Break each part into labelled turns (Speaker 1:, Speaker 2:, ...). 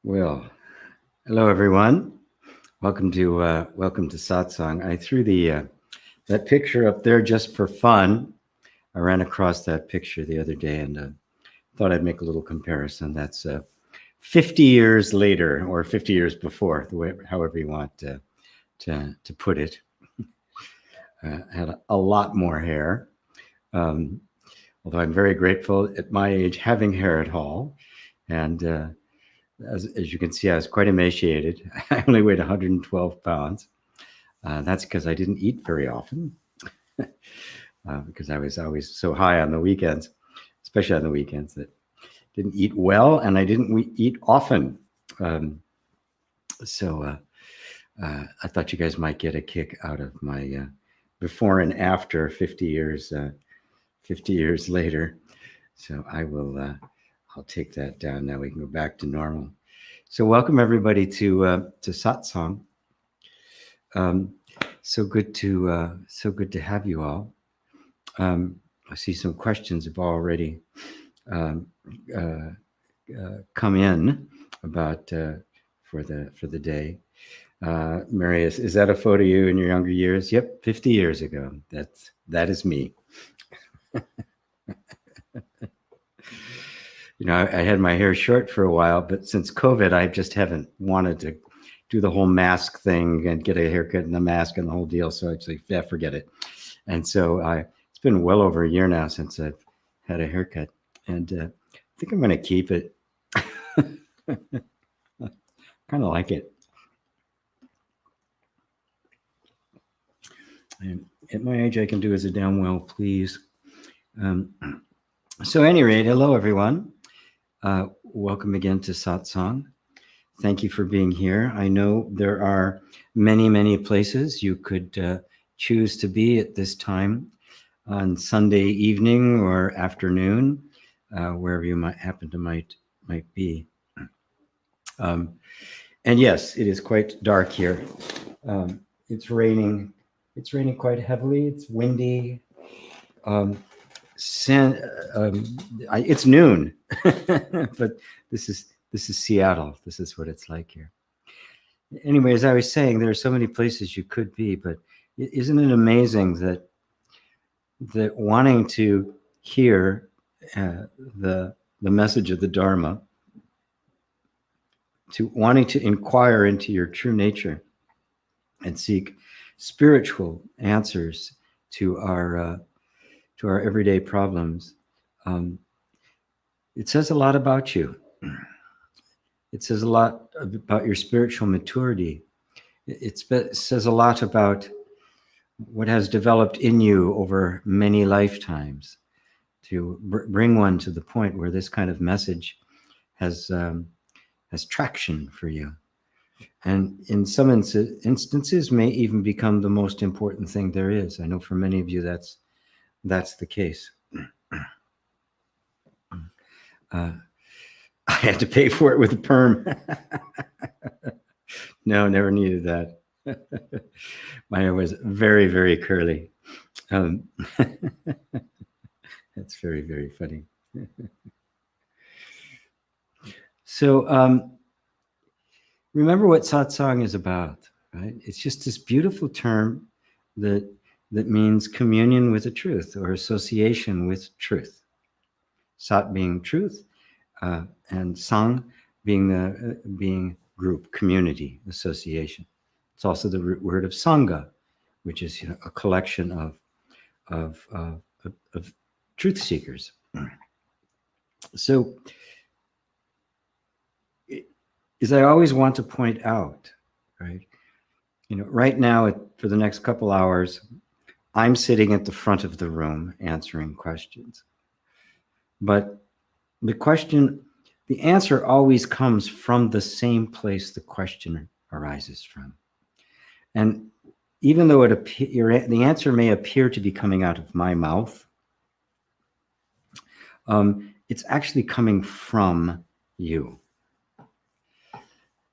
Speaker 1: Well, hello everyone. Welcome to Satsang. I threw that picture up there just for fun. I ran across that picture the other day and thought I'd make a little comparison. That's 50 years later, or 50 years before, however you want to put it. Had a lot more hair. Although I'm very grateful at my age having hair at all, and as you can see, I was quite emaciated. I only weighed 112 pounds. That's because I didn't eat very often, because I was always so high on the weekends, especially on the weekends, that didn't eat well, and I didn't eat often. So I thought you guys might get a kick out of my before and after 50 years later. So I'll take that down now. We can go back to normal. So welcome everybody to Satsang. So good to have you all. I see some questions have already come in about for the day. Marius, is that a photo of you in your younger years? Yep, 50 years ago. That is me. You know, I had my hair short for a while, but since COVID, I just haven't wanted to do the whole mask thing and get a haircut and the mask and the whole deal. So actually, yeah, forget it. And so it's been well over a year now since I've had a haircut, and I think I'm going to keep it. Kind of like it. And at my age, I can do as a damn well please. So at any rate, hello everyone. Welcome again to Satsang. Thank you for being here. I know there are many places you could choose to be at this time on Sunday evening or afternoon, wherever you might be. And yes, it is quite dark here. It's raining. It's raining quite heavily. It's windy. It's noon, but this is Seattle. This is what it's like here. Anyway, as I was saying, there are so many places you could be, but isn't it amazing that wanting to hear the message of the Dharma, to wanting to inquire into your true nature and seek spiritual answers to our everyday problems, it says a lot about you. It says a lot about your spiritual maturity. It says a lot about what has developed in you over many lifetimes to bring one to the point where this kind of message has traction for you. And in some instances may even become the most important thing there is. I know for many of you that's the case. I had to pay for it with a perm. No, never needed that. My hair was very curly. That's very funny. So remember what satsang is about, right? It's just this beautiful term that means communion with the truth or association with truth. Sat being truth, and sang being group, community, association. It's also the root word of sangha, which is a collection of truth seekers. So, as I always want to point out, right? Right now for the next couple hours, I'm sitting at the front of the room answering questions. But the answer always comes from the same place the question arises from. And even though the answer may appear to be coming out of my mouth, it's actually coming from you.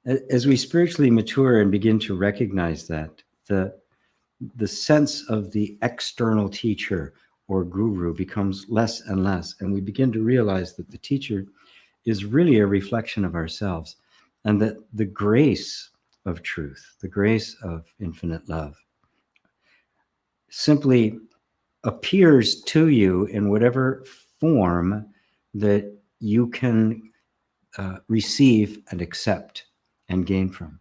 Speaker 1: As we spiritually mature and begin to recognize that, the sense of the external teacher or guru becomes less and less, and we begin to realize that the teacher is really a reflection of ourselves, and that the grace of truth, the grace of infinite love, simply appears to you in whatever form that you can receive and accept and gain from.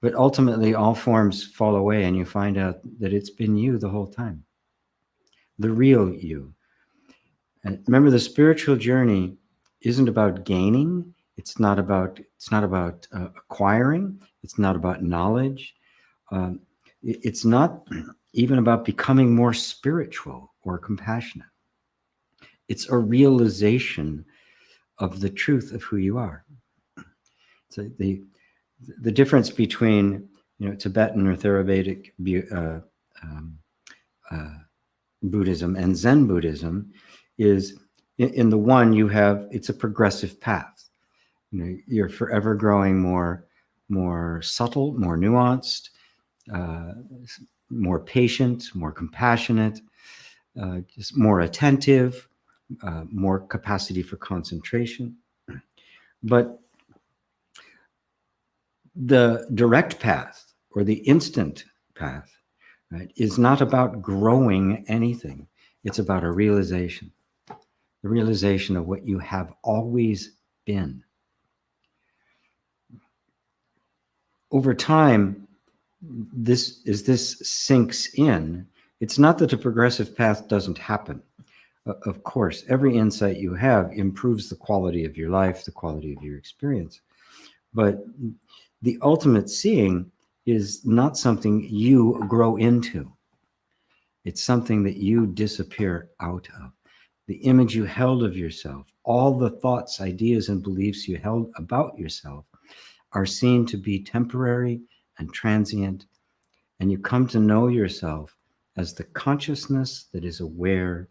Speaker 1: But ultimately, all forms fall away, and you find out that it's been you the whole time, the real you. And remember, the spiritual journey isn't about gaining. It's not about acquiring. It's not about knowledge. It's not even about becoming more spiritual or compassionate. It's a realization of the truth of who you are. So the difference between Tibetan or Theravedic Buddhism and Zen Buddhism is in the one it's a progressive path. You're forever growing more subtle, more nuanced, more patient, more compassionate, just more attentive, more capacity for concentration. But the direct path or the instant path, right, is not about growing anything. It's about a realization, the realization of what you have always been. Over time, this sinks in, it's not that a progressive path doesn't happen. Of course, every insight you have improves the quality of your life, the quality of your experience. But the ultimate seeing is not something you grow into. It's something that you disappear out of. The image you held of yourself, all the thoughts, ideas, and beliefs you held about yourself are seen to be temporary and transient, and you come to know yourself as the consciousness that is aware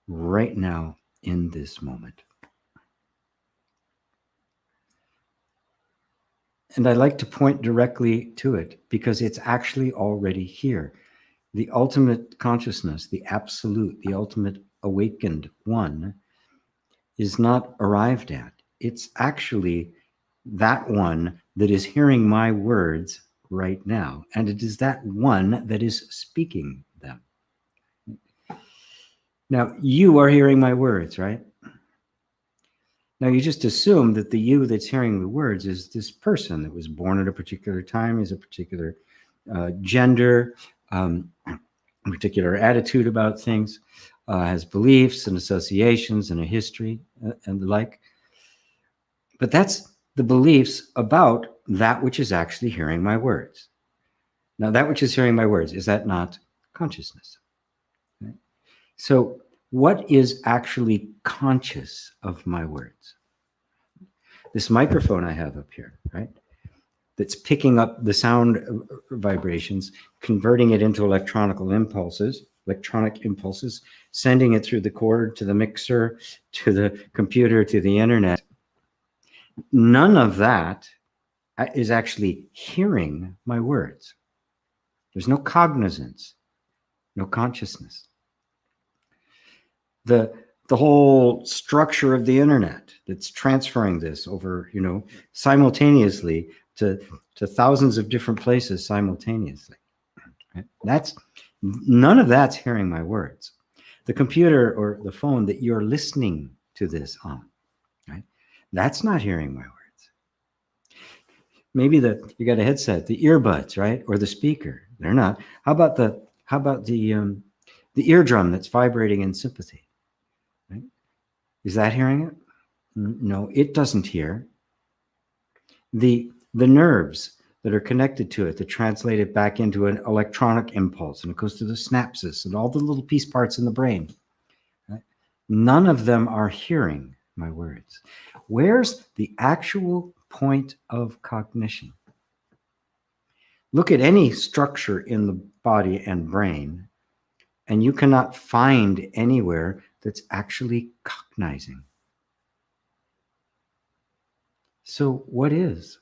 Speaker 1: right now in this moment. And I like to point directly to it because it's actually already here. The ultimate consciousness, the absolute, the ultimate awakened one is not arrived at. It's actually that one that is hearing my words right now. And it is that one that is speaking them. Now, you are hearing my words, right? Now, you just assume that the you that's hearing the words is this person that was born at a particular time, is a particular gender, a particular attitude about things, has beliefs and associations and a history and the like. But that's the beliefs about that which is actually hearing my words. Now, that which is hearing my words, is that not consciousness? Right? So what is actually conscious of my words? This microphone I have up here, right? That's picking up the sound vibrations, converting it into electronic impulses, sending it through the cord to the mixer, to the computer, to the internet. None of that is actually hearing my words. There's no cognizance, no consciousness. The whole structure of the internet that's transferring this over, simultaneously to thousands of different places simultaneously. Right? None of that's hearing my words. The computer or the phone that you're listening to this on, right? That's not hearing my words. Maybe you got a headset, the earbuds, right? Or the speaker. They're not. How about the eardrum that's vibrating in sympathy? Right? Is that hearing it? No, it doesn't hear. The nerves that are connected to it that translate it back into an electronic impulse, and it goes to the synapses and all the little piece parts in the brain. Right? None of them are hearing my words. Where's the actual point of cognition? Look at any structure in the body and brain, and you cannot find anywhere that's actually cognizing. So what is?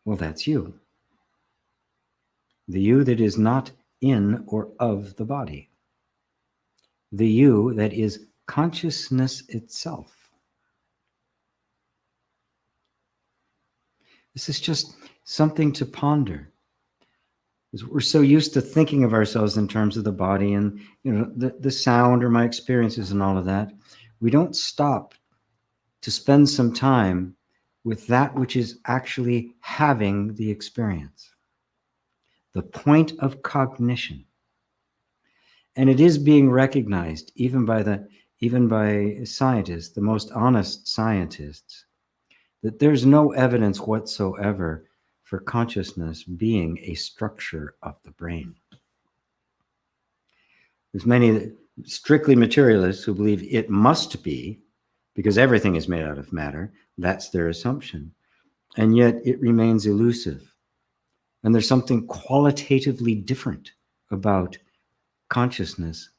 Speaker 1: Well, that's you. The you that is not in or of the body. The you that is consciousness itself. This is just something to ponder. We're so used to thinking of ourselves in terms of the body and the sound or my experiences and all of that. We don't stop to spend some time with that which is actually having the experience, the point of cognition. And it is being recognized even by scientists, the most honest scientists, that there's no evidence whatsoever for consciousness being a structure of the brain. There's many strictly materialists who believe it must be, because everything is made out of matter. That's their assumption. And yet it remains elusive. And there's something qualitatively different about consciousness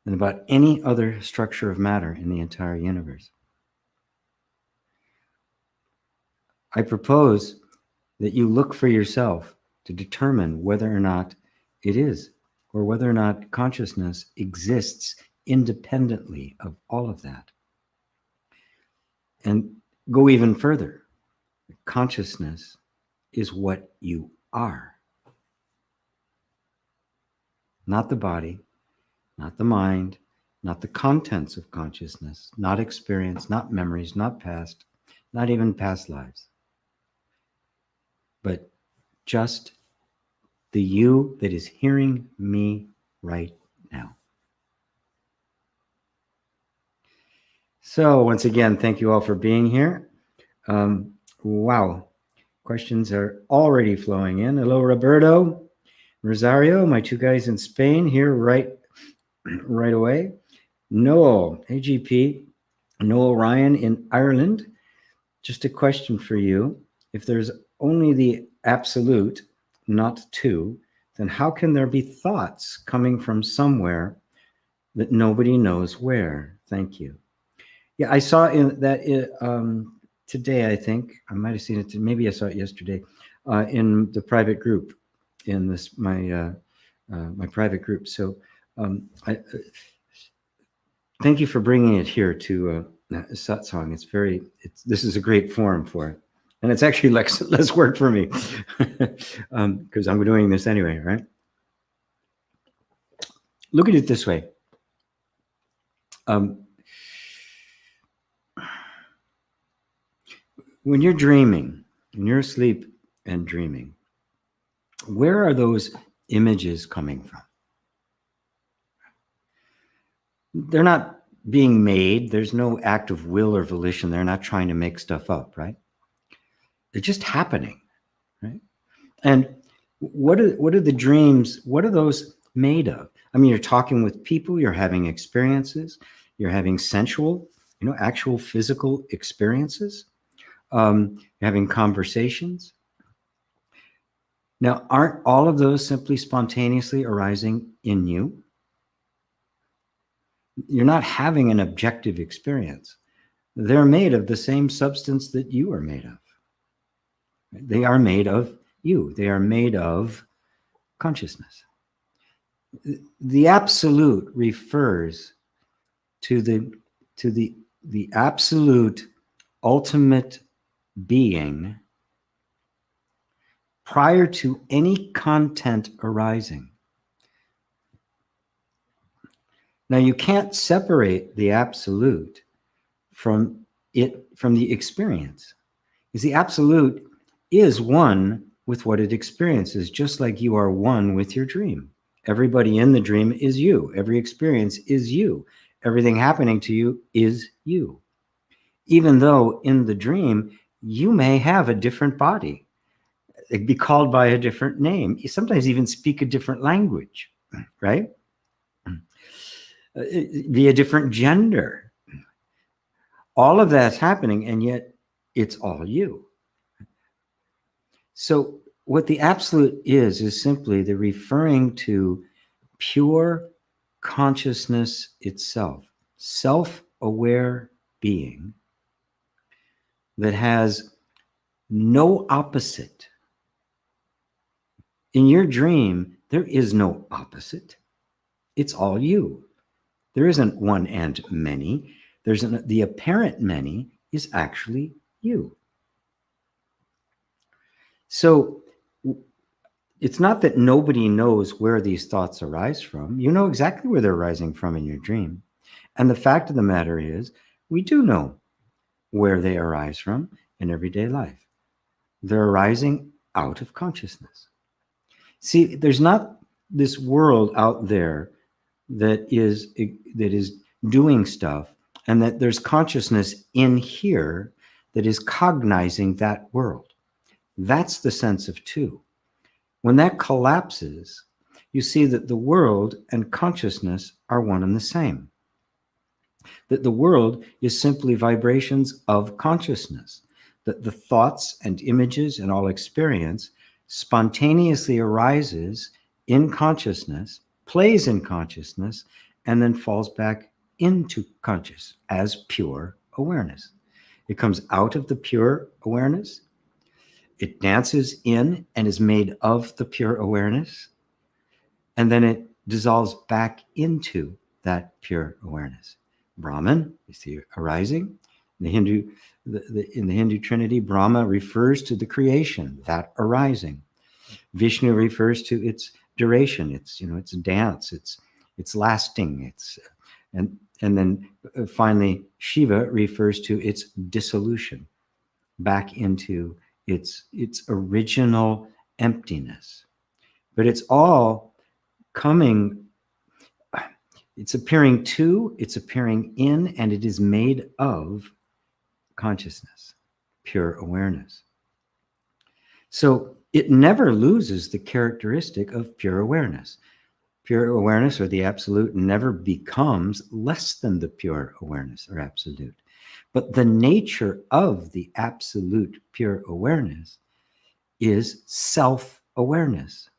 Speaker 1: than about any other structure of matter in the entire universe. I propose that you look for yourself to determine whether or not it is, or whether or not consciousness exists independently of all of that. And go even further. Consciousness is what you are. Not the body, not the mind, not the contents of consciousness, not experience, not memories, not past, not even past lives, but just the you that is hearing me right now. So once again, thank you all for being here. Wow, questions are already flowing in. Hello, Roberto, Rosario, my two guys in Spain here right away. Noel, AGP, Noel Ryan in Ireland. Just a question for you. If there's only the absolute, not two, then how can there be thoughts coming from somewhere that nobody knows where? Thank you. Yeah, I saw today, I think. I might have seen it, maybe I saw it yesterday, in the private group, in this my private group. So thank you for bringing it here to Satsang. This is a great forum for it. And it's actually less work for me because I'm doing this anyway, right? Look at it this way. When you're dreaming, when you're asleep and dreaming, where are those images coming from? They're not being made. There's no act of will or volition. They're not trying to make stuff up, right? They're just happening, right? And what are the dreams? What are those made of? I mean, you're talking with people, you're having experiences, you're having sensual, actual physical experiences. You're having conversations. Now, aren't all of those simply spontaneously arising in you? You're not having an objective experience. They're made of the same substance that you are made of. They are made of you. They are made of consciousness. The absolute refers to the absolute ultimate being prior to any content arising. Now, you can't separate the absolute from the experience, because the absolute is one with what it experiences, just like you are one with your dream. Everybody in the dream is you. Every experience is you. Everything happening to you is you. Even though in the dream, you may have a different body, be called by a different name, you sometimes even speak a different language, right? Be a different gender. All of that's happening, and yet it's all you. So what the absolute is simply the referring to pure consciousness itself, self-aware being that has no opposite. In your dream, there is no opposite. It's all you. There isn't one and many. The apparent many is actually you. So it's not that nobody knows where these thoughts arise from. You know exactly where they're arising from in your dream. And the fact of the matter is, we do know where they arise from in everyday life. They're arising out of consciousness. See, there's not this world out there that is doing stuff, and that there's consciousness in here that is cognizing that world. That's the sense of two. When that collapses, you see that the world and consciousness are one and the same. That the world is simply vibrations of consciousness, that the thoughts and images and all experience spontaneously arises in consciousness, plays in consciousness, and then falls back into conscious as pure awareness. It comes out of the pure awareness. It dances in and is made of the pure awareness. And then it dissolves back into that pure awareness. Brahman is the arising. In the Hindu Trinity, Brahma refers to the creation, that arising. Vishnu refers to its duration, its dance, it's lasting, and then finally Shiva refers to its dissolution back into its original emptiness. But it's all coming, it's appearing to, it's appearing in, and it is made of consciousness, pure awareness. So it never loses the characteristic of pure awareness. Pure awareness, or the absolute, never becomes less than the pure awareness or absolute. But the nature of the absolute pure awareness is self-awareness.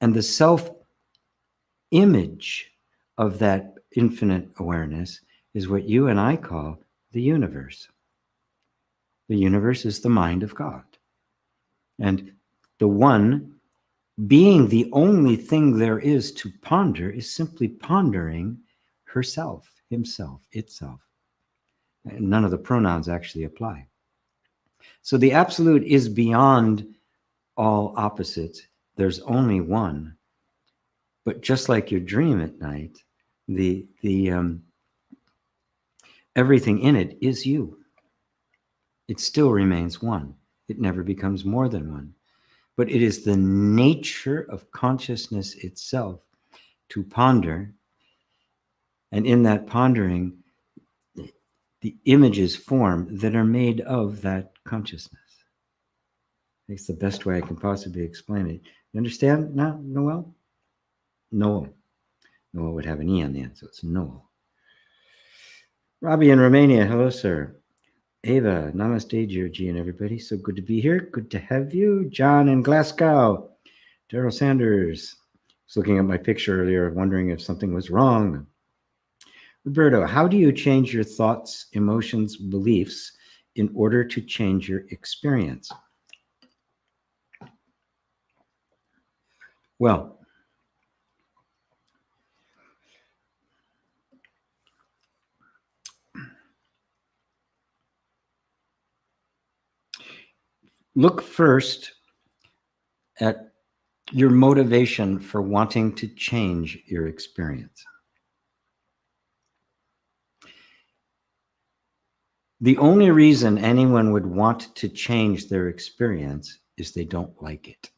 Speaker 1: And the self-image of that infinite awareness is what you and I call the universe. The universe is the mind of God. And the one being the only thing there is to ponder is simply pondering herself, himself, itself. And none of the pronouns actually apply. So the absolute is beyond all opposites. There's only one. But just like your dream at night, the everything in it is you. It still remains one. It never becomes more than one. But it is the nature of consciousness itself to ponder. And in that pondering, the images form that are made of that consciousness. It's the best way I can possibly explain it. You understand now, Noel? Noel. Noel would have an E on the end, so it's Noel. Robbie in Romania, hello, sir. Ava, namaste, Georgie, and everybody. So good to be here. Good to have you. John in Glasgow. Daryl Sanders. I was looking at my picture earlier, wondering if something was wrong. Roberto, how do you change your thoughts, emotions, beliefs in order to change your experience? Well, look first at your motivation for wanting to change your experience. The only reason anyone would want to change their experience is they don't like it.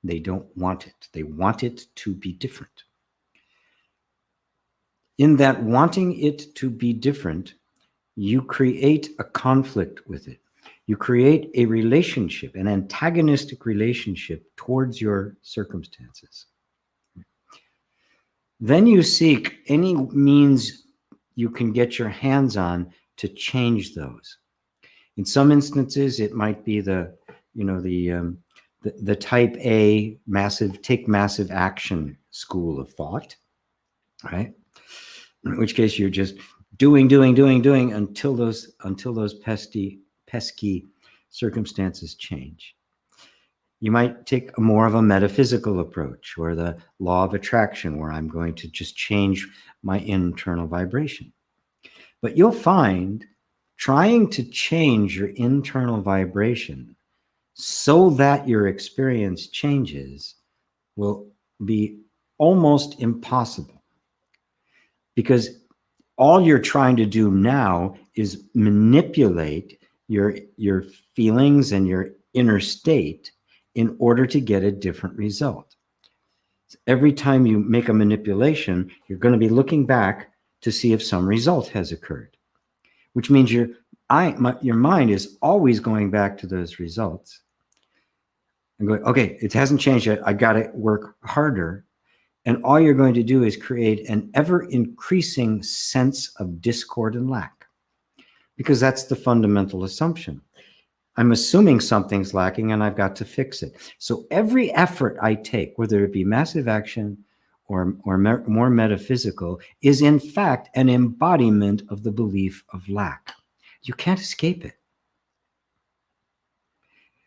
Speaker 1: They don't want it. They want it to be different. In that wanting it to be different, you create a conflict with it. You create a relationship, an antagonistic relationship towards your circumstances. Then you seek any means you can get your hands on to change those. In some instances, it might be the type A take massive action school of thought, right? In which case you're just doing until those pesky circumstances change. You might take more of a metaphysical approach, or the law of attraction, where I'm going to just change my internal vibration. But you'll find trying to change your internal vibration so that your experience changes will be almost impossible, because all you're trying to do now is manipulate your feelings and your inner state in order to get a different result. Every time you make a manipulation, you're going to be looking back to see if some result has occurred, which means your mind is always going back to those results and going, okay, it hasn't changed yet. I got to work harder. And all you're going to do is create an ever-increasing sense of discord and lack, because that's the fundamental assumption. I'm assuming something's lacking and I've got to fix it. So every effort I take, whether it be massive action or more metaphysical, is in fact an embodiment of the belief of lack. You can't escape it.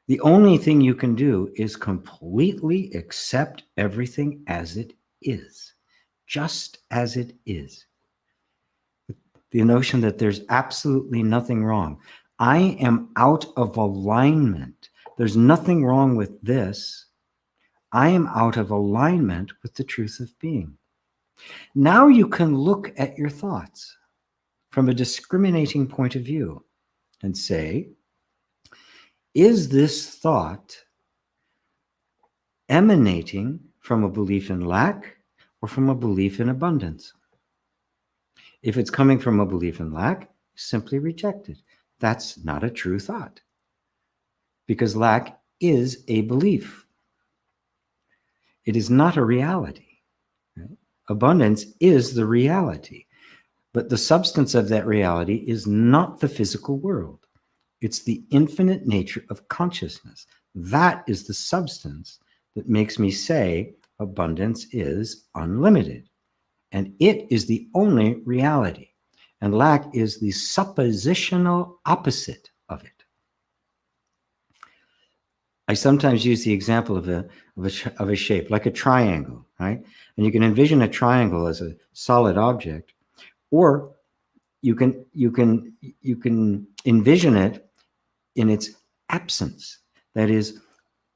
Speaker 1: The only thing you can do is completely accept everything as it is, just as it is. The notion that there's absolutely nothing wrong. I am out of alignment. There's nothing wrong with this. I am out of alignment with the truth of being. Now you can look at your thoughts from a discriminating point of view and say, is this thought emanating from a belief in lack or from a belief in abundance? If it's coming from a belief in lack, simply reject it. That's not a true thought, because lack is a belief. It is not a reality. Right? Abundance is the reality, but the substance of that reality is not the physical world. It's the infinite nature of consciousness. That is the substance that makes me say abundance is unlimited. And it is the only reality. And lack is the suppositional opposite of it. I sometimes use the example of a shape, like a triangle, right? And you can envision a triangle as a solid object, or you can envision it in its absence. That is,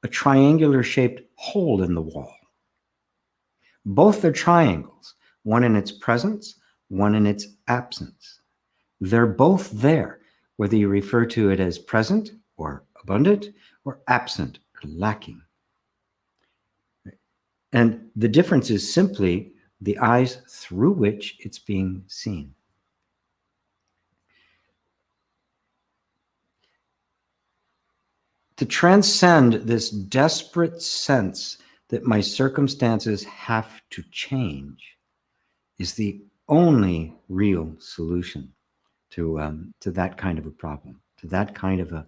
Speaker 1: a triangular shaped hole in the wall. Both are triangles, one in its presence, one in its absence. They're both there, whether you refer to it as present or abundant or absent or lacking. And the difference is simply the eyes through which it's being seen. To transcend this desperate sense that my circumstances have to change is the only real solution to that kind of a problem, to that kind of a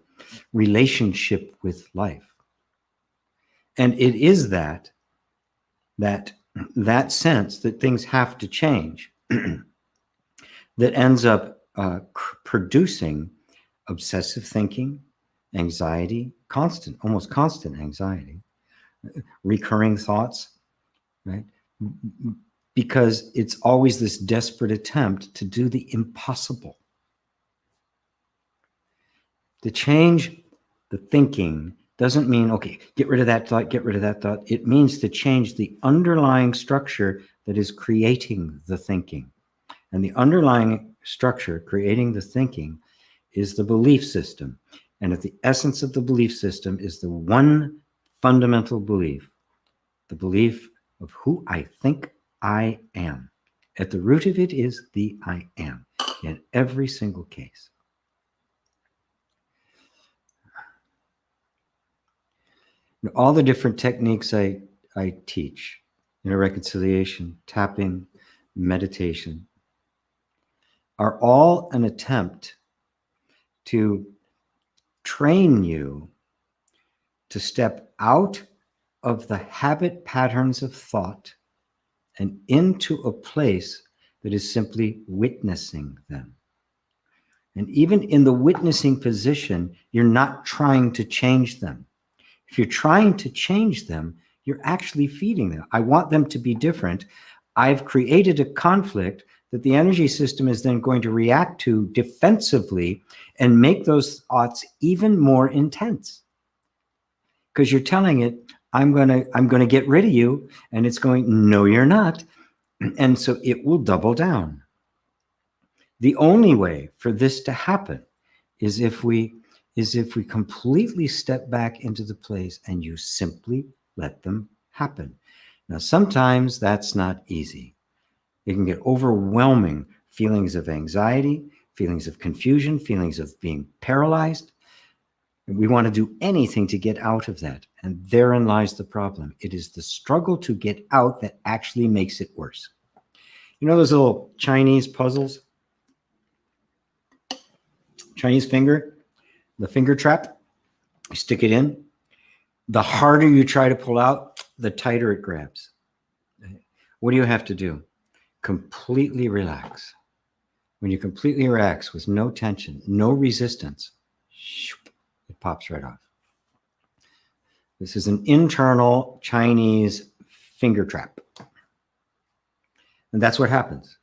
Speaker 1: relationship with life. And it is that sense that things have to change that ends up producing obsessive thinking, anxiety, almost constant anxiety, recurring thoughts, right? Because it's always this desperate attempt to do the impossible. To change the thinking doesn't mean, okay, get rid of that thought, get rid of that thought. It means to change the underlying structure that is creating the thinking. And the underlying structure creating the thinking is the belief system. And at the essence of the belief system is the one fundamental belief, the belief of who I think I am. At the root of it is the I am in every single case. All the different techniques I teach, reconciliation, tapping, meditation, are all an attempt to train you to step out of the habit patterns of thought and into a place that is simply witnessing them. And even in the witnessing position, you're not trying to change them. If you're trying to change them, you're actually feeding them. I want them to be different. I've created a conflict that the energy system is then going to react to defensively and make those thoughts even more intense. because you're telling it, I'm gonna get rid of you, and it's going, no, you're not. And so it will double down. The only way for this to happen is if we completely step back into the place and you simply let them happen. Now, sometimes that's not easy. It can get overwhelming feelings of anxiety, feelings of confusion, feelings of being paralyzed. We want to do anything to get out of that. And therein lies the problem. It is the struggle to get out that actually makes it worse. You know those little Chinese puzzles? Chinese finger, the finger trap, you stick it in. The harder you try to pull out, the tighter it grabs. What do you have to do? Completely relax. When you completely relax with no tension, no resistance, it pops right off. This is an internal Chinese finger trap. And that's what happens.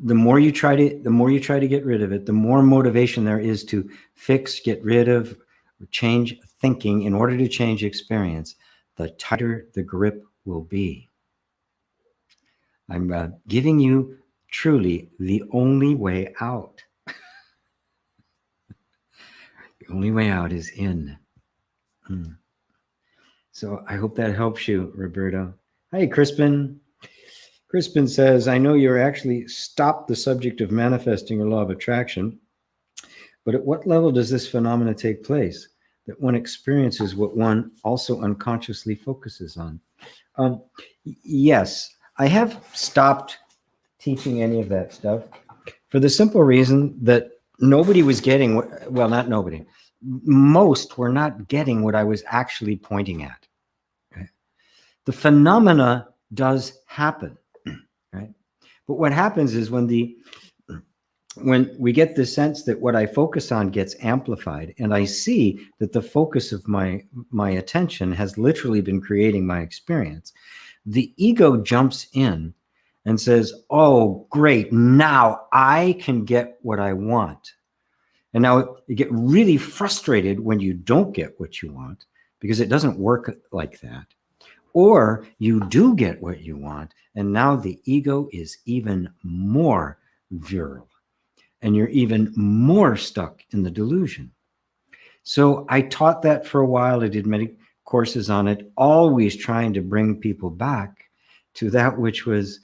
Speaker 1: The more you try to get rid of it, the more motivation there is to fix, get rid of, or change thinking in order to change experience, the tighter the grip will be. I'm giving you truly the only way out. The only way out is in. So I hope that helps you, Roberto. Hey, Crispin. Crispin says, I know you're actually stopped the subject of manifesting or law of attraction, but at what level does this phenomena take place that one experiences what one also unconsciously focuses on? Yes, I have stopped teaching any of that stuff for the simple reason that nobody was getting what, well, not nobody, most were not getting what I was actually pointing at. Okay? The phenomena does happen. Right? But what happens is when we get the sense that what I focus on gets amplified, and I see that the focus of my attention has literally been creating my experience, the ego jumps in and says, oh, great, now I can get what I want. And now you get really frustrated when you don't get what you want, because it doesn't work like that. Or you do get what you want, and now the ego is even more virile, and you're even more stuck in the delusion. So I taught that for a while. I did many courses on it, always trying to bring people back to that which was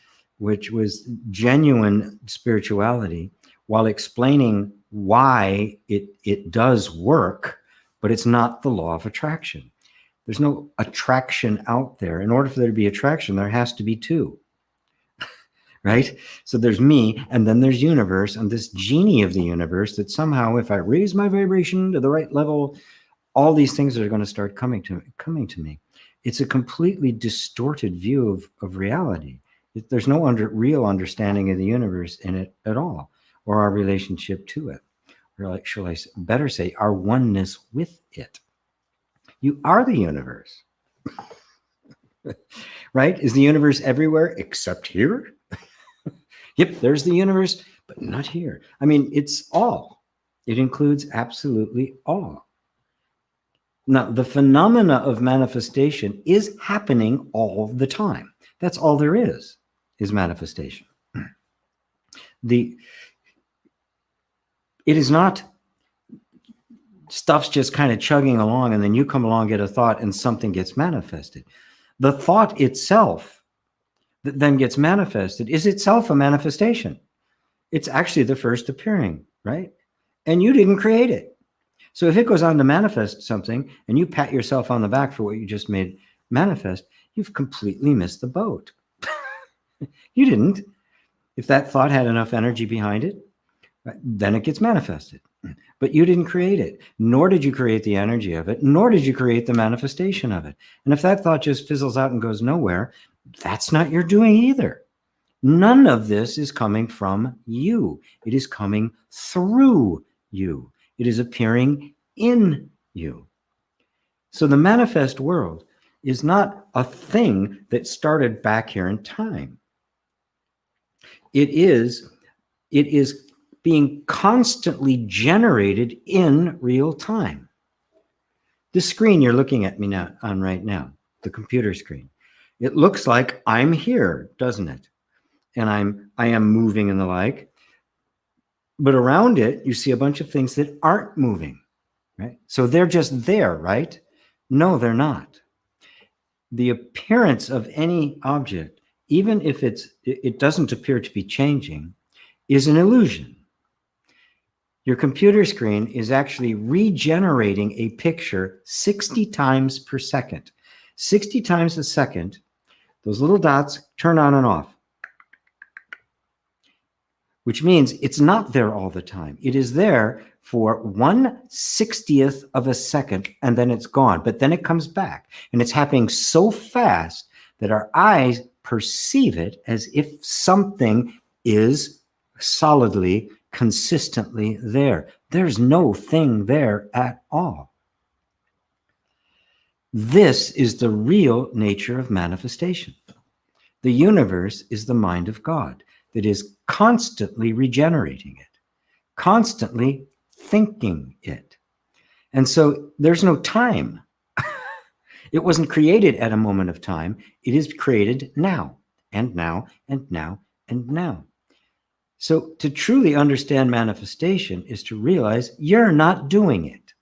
Speaker 1: genuine spirituality, while explaining why it does work, but it's not the law of attraction. There's no attraction out there. In order for there to be attraction, there has to be two, right? So there's me, and then there's universe, and this genie of the universe that somehow, if I raise my vibration to the right level, all these things are going to start coming to me. It's a completely distorted view of reality. There's no real understanding of the universe in it at all, or our relationship to it, or like, shall I better say, our oneness with it. You are the universe, right? Is the universe everywhere except here? Yep, there's the universe, but not here. I mean, it's all. It includes absolutely all. Now, the phenomena of manifestation is happening all the time. That's all there is manifestation. It is not stuff's just kind of chugging along, and then you come along, get a thought, and something gets manifested. The thought itself that then gets manifested is itself a manifestation. It's actually the first appearing, right? And you didn't create it. So if it goes on to manifest something and you pat yourself on the back for what you just made manifest, you've completely missed the boat. You didn't. If that thought had enough energy behind it, then it gets manifested. But you didn't create it, nor did you create the energy of it, nor did you create the manifestation of it. And if that thought just fizzles out and goes nowhere, that's not your doing either. None of this is coming from you. It is coming through you. It is appearing in you. So the manifest world is not a thing that started back here in time. It is being constantly generated in real time. This screen you're looking at me now on right now, the computer screen, it looks like I'm here, doesn't it? And I am moving and the like. But around it, you see a bunch of things that aren't moving, right? So they're just there, right? No, they're not. The appearance of any object, even if it doesn't appear to be changing, is an illusion. Your computer screen is actually regenerating a picture 60 times per second. 60 times a second, those little dots turn on and off, which means it's not there all the time. It is there for 1/60th of a second, and then it's gone. But then it comes back, and it's happening so fast that our eyes perceive it as if something is solidly, consistently there. There's no thing there at all. This is the real nature of manifestation. The universe is the mind of God that is constantly regenerating it, constantly thinking it. And so there's no time. It wasn't created at a moment of time. It is created now, and now, and now, and now. So to truly understand manifestation is to realize you're not doing it.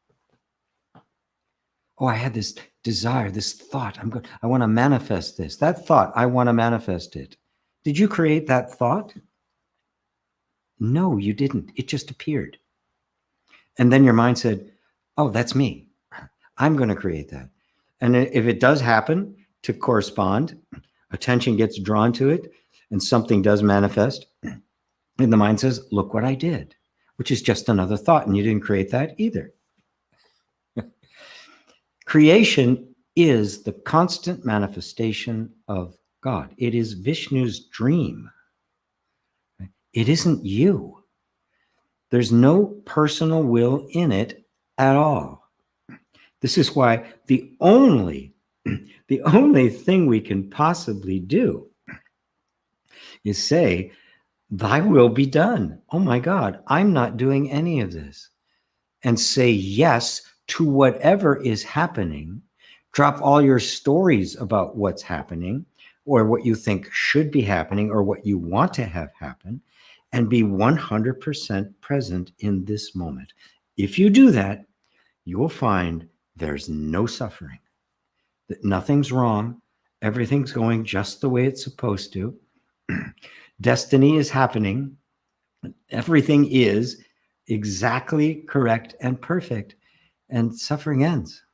Speaker 1: Oh, I had this desire, this thought. I want to manifest this. That thought, I want to manifest it. Did you create that thought? No, you didn't. It just appeared. And then your mind said, oh, that's me. I'm going to create that. And if it does happen to correspond, attention gets drawn to it, and something does manifest, and the mind says, look what I did, which is just another thought, and you didn't create that either. Creation is the constant manifestation of God. It is Vishnu's dream. It isn't you. There's no personal will in it at all. This is why the only thing we can possibly do is say, thy will be done. Oh my God, I'm not doing any of this. And say yes to whatever is happening. Drop all your stories about what's happening or what you think should be happening or what you want to have happen, and be 100% present in this moment. If you do that, you will find there's no suffering, that nothing's wrong, everything's going just the way it's supposed to. Destiny is happening. Everything is exactly correct and perfect, and suffering ends.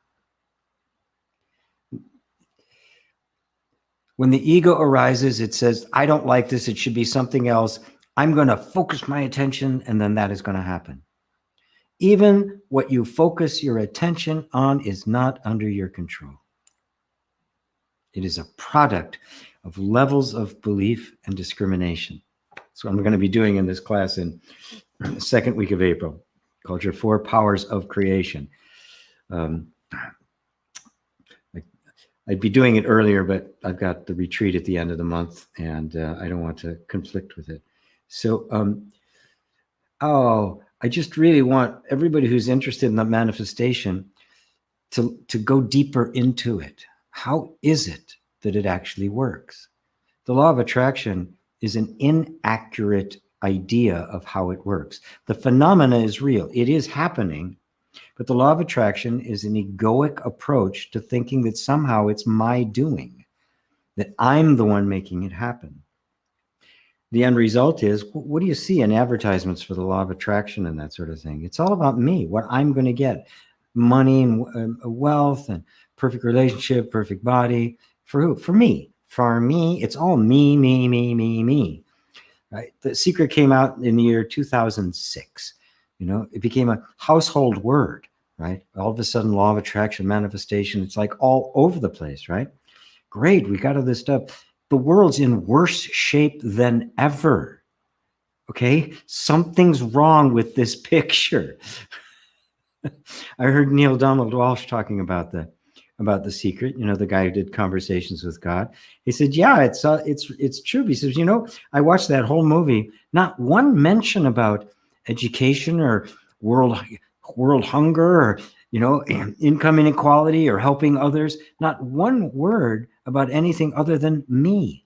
Speaker 1: When the ego arises, it says, I don't like this, it should be something else. I'm going to focus my attention, and then that is going to happen. Even what you focus your attention on is not under your control. It is a product of levels of belief and discrimination. So I'm going to be doing in this class in the second week of April, called your 4 powers of creation. I'd be doing it earlier, but I've got the retreat at the end of the month, and I don't want to conflict with it. So, I just really want everybody who's interested in the manifestation to go deeper into it. How is it that it actually works? The law of attraction is an inaccurate idea of how it works. The phenomena is real. It is happening, but the law of attraction is an egoic approach to thinking that somehow it's my doing, that I'm the one making it happen. The end result is, what do you see in advertisements for the law of attraction and that sort of thing? It's all about me, what I'm going to get. Money and wealth and perfect relationship, perfect body. For who? For me. For me, it's all me, me, me, me, me. Right? The Secret came out in the year 2006. You know, it became a household word, right? All of a sudden, law of attraction, manifestation, it's like all over the place, right? Great, we got all this stuff. The world's in worse shape than ever. Okay, something's wrong with this picture. I heard Neil Donald Walsh talking about the Secret. You know, the guy who did Conversations with God. He said, "Yeah, it's true." He says, "You know, I watched that whole movie. Not one mention about education or world hunger or You know, income inequality or helping others. Not one word about anything other than me.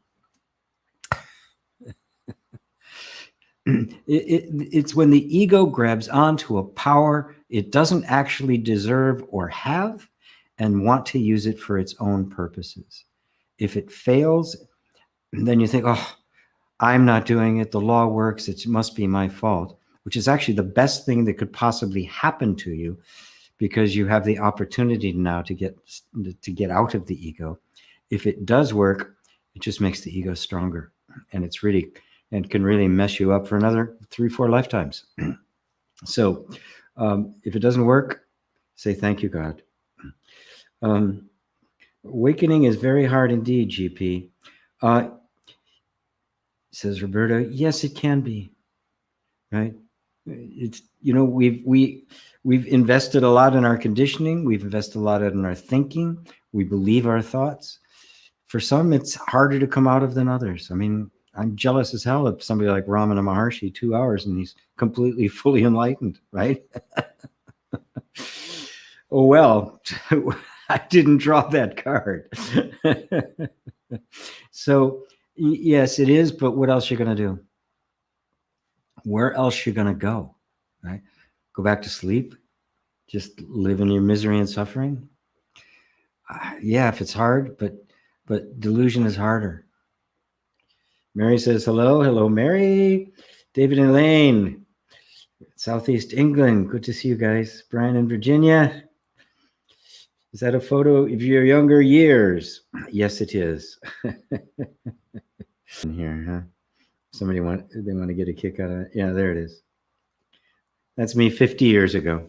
Speaker 1: It's when the ego grabs onto a power it doesn't actually deserve or have and want to use it for its own purposes. If it fails, then you think, oh, I'm not doing it. The law works. It must be my fault, which is actually the best thing that could possibly happen to you, because you have the opportunity now to get out of the ego. If it does work, it just makes the ego stronger, and it's really and can really mess you up for another 3-4 lifetimes. So if it doesn't work, say thank you, God. Awakening is very hard indeed, GP. Says Roberta, yes, it can be. Right? It's, you know, we've invested a lot in our conditioning. We've invested a lot in our thinking. We believe our thoughts. For some, it's harder to come out of than others. I mean, I'm jealous as hell of somebody like Ramana Maharshi, 2 hours, and he's completely, fully enlightened, right? Oh, well, I didn't draw that card. So, yes, it is, but what else are you going to do? Where else are you going to go, right? Go back to sleep? Just live in your misery and suffering? Yeah, if it's hard, but delusion is harder. Mary says, hello, Mary. David and Elaine, Southeast England. Good to see you guys. Brian in Virginia. Is that a photo of your younger years? Yes, it is. In here, huh? Somebody want to get a kick out of it. Yeah, there it is. That's me 50 years ago.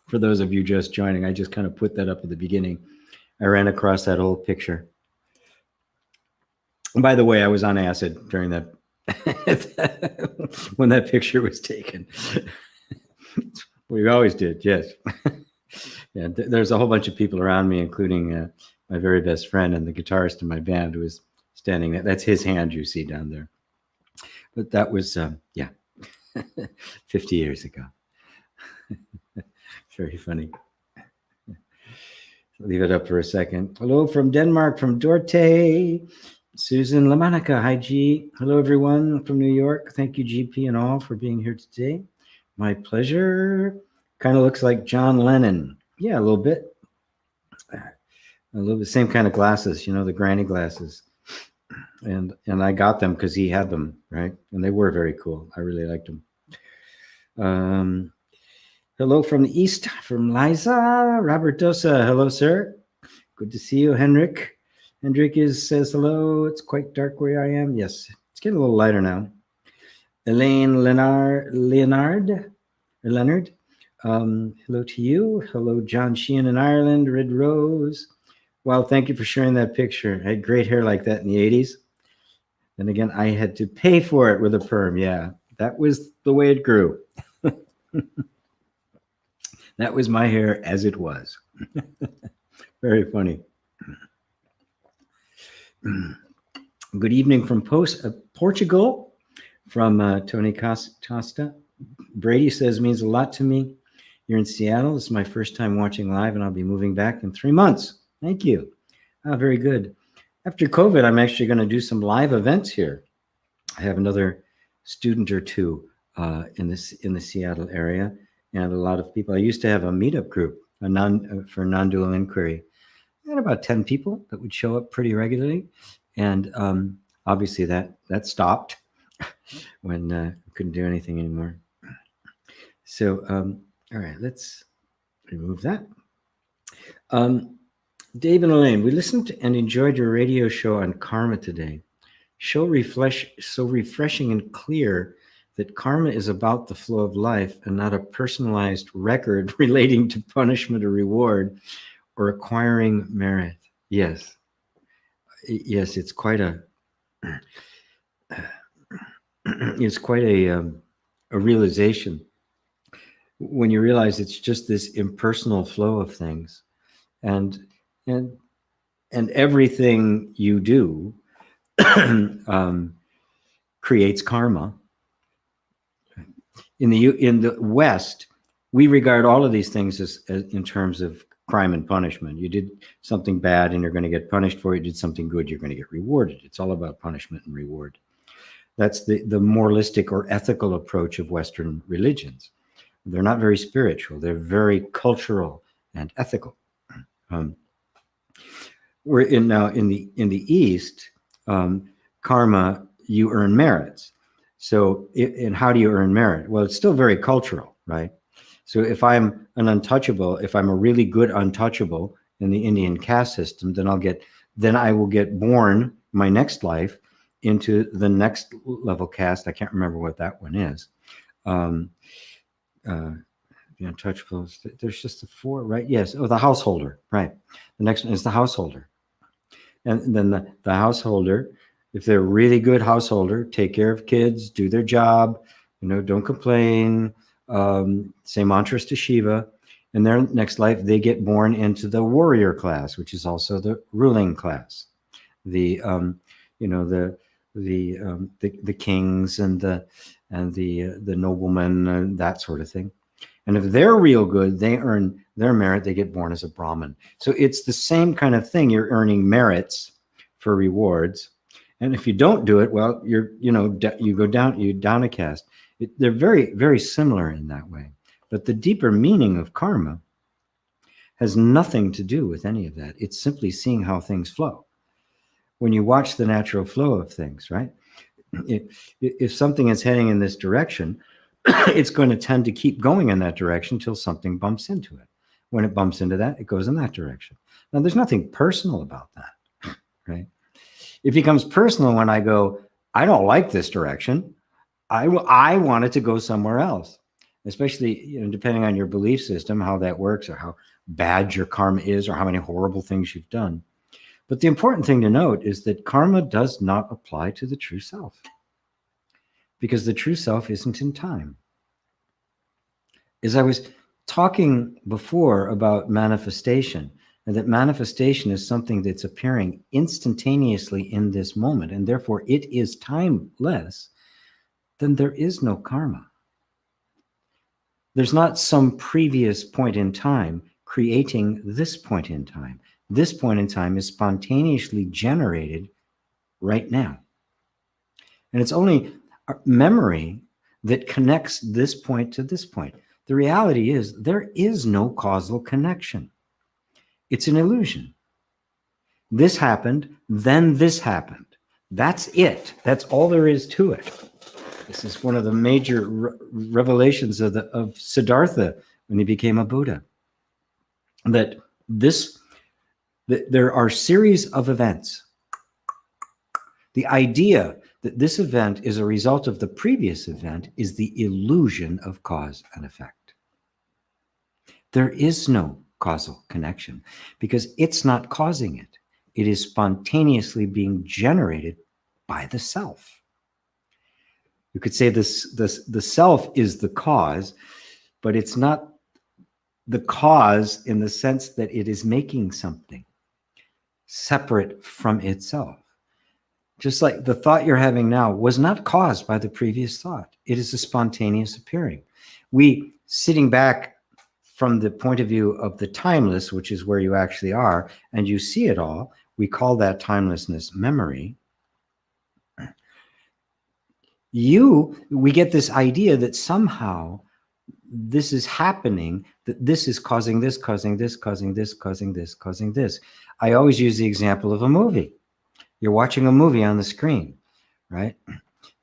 Speaker 1: For those of you just joining, I just kind of put that up at the beginning. I ran across that old picture. And by the way, I was on acid during that when that picture was taken. We always did, yes. Yeah, there's a whole bunch of people around me, including my very best friend and the guitarist in my band, who was standing there. That's his hand you see down there. But that was, yeah, 50 years ago. Very funny. Leave it up for a second. Hello from Denmark, from Dorte. Susan Lamanica. Hi, G. Hello, everyone from New York. Thank you, GP and all, for being here today. My pleasure. Kind of looks like John Lennon. Yeah, a little bit. Same kind of glasses, you know, the granny glasses. And I got them because he had them, right? And they were very cool. I really liked them. Hello from the East, from Liza. Robert Dosa. Hello, sir. Good to see you, Henrik. Hendrik says hello. It's quite dark where I am. Yes, it's getting a little lighter now. Elaine Leonard. Hello to you. Hello, John Sheehan in Ireland. Red Rose. Well, thank you for sharing that picture. I had great hair like that in the 80s. And again, I had to pay for it with a perm. Yeah, that was the way it grew. That was my hair as it was. Very funny. Good evening from Portugal, from Tony Costa. Brady says, means a lot to me. You're in Seattle. This is my first time watching live, and I'll be moving back in 3 months. Thank you. Very good. After COVID, I'm actually going to do some live events here. I have another student or two in the Seattle area, and a lot of people. I used to have a meetup group for non-dual inquiry. I had about 10 people that would show up pretty regularly, and obviously that stopped when we couldn't do anything anymore. So, all right, let's remove that. Dave and Elaine, we listened and enjoyed your radio show on karma today. So refreshing and clear that karma is about the flow of life and not a personalized record relating to punishment or reward or acquiring merit. Yes, it's quite a realization when you realize it's just this impersonal flow of things, and everything you do creates karma. In the West, we regard all of these things as in terms of crime and punishment. You did something bad and you're going to get punished for it. You did something good, you're going to get rewarded. It's all about punishment and reward. That's the moralistic or ethical approach of Western religions. They're not very spiritual. They're very cultural and ethical. We're in now in the East, karma, you earn merits. So, and how do you earn merit? Well, it's still very cultural, right? So if I'm an untouchable, if I'm a really good untouchable in the Indian caste system, then I will get born my next life into the next level caste. I can't remember what that one is. The untouchables, there's just the four, right? Yes. Oh, the householder, right? The next one is the householder. And then the householder, if they're a really good householder, take care of kids, do their job, don't complain, say mantras to Shiva. In their next life, they get born into the warrior class, which is also the ruling class. The kings and the noblemen and that sort of thing. And if they're real good, they earn their merit. They get born as a Brahmin. So it's the same kind of thing. You're earning merits for rewards. And if you don't do it, well, you go down a caste. They're very, very similar in that way. But the deeper meaning of karma has nothing to do with any of that. It's simply seeing how things flow. When you watch the natural flow of things, right? If something is heading in this direction, it's going to tend to keep going in that direction until something bumps into it. When it bumps into that, it goes in that direction. Now, there's nothing personal about that, right? It becomes personal when I go, I don't like this direction. I want it to go somewhere else, especially depending on your belief system, how that works, or how bad your karma is, or how many horrible things you've done. But the important thing to note is that karma does not apply to the true self, because the true self isn't in time. As I was talking before about manifestation, and that manifestation is something that's appearing instantaneously in this moment, and therefore it is timeless, then there is no karma. There's not some previous point in time creating this point in time. This point in time is spontaneously generated right now. And it's only memory that connects this point to this point. The reality is there is no causal connection. It's an illusion. This happened, then this happened. That's it. That's all there is to it. This is one of the major revelations of Siddhartha when he became a Buddha. That there are series of events. The idea that this event is a result of the previous event is the illusion of cause and effect. There is no causal connection because it's not causing it. It is spontaneously being generated by the self. You could say the self is the cause, but it's not the cause in the sense that it is making something separate from itself. Just like the thought you're having now was not caused by the previous thought. It is a spontaneous appearing. We, sitting back from the point of view of the timeless, which is where you actually are, and you see it all, we call that timelessness memory. We get this idea that somehow this is happening, that this is causing this, causing this, causing this, causing this, causing this. I always use the example of a movie. You're watching a movie on the screen, right?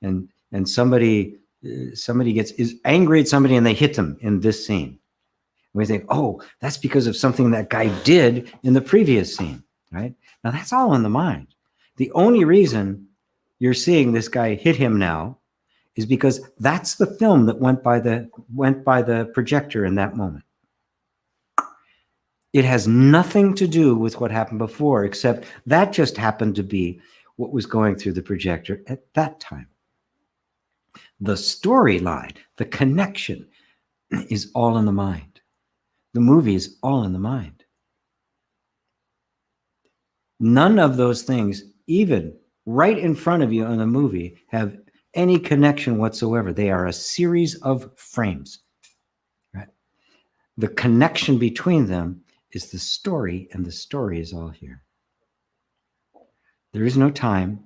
Speaker 1: And somebody is angry at somebody and they hit them in this scene. And we think, oh, that's because of something that guy did in the previous scene, right? Now that's all in the mind. The only reason you're seeing this guy hit him now is because that's the film that went by the projector in that moment. It has nothing to do with what happened before, except that just happened to be what was going through the projector at that time. The storyline, the connection is all in the mind. The movie is all in the mind. None of those things, even right in front of you in the movie, have any connection whatsoever. They are a series of frames. Right? The connection between them is the story, and the story is all here. There is no time.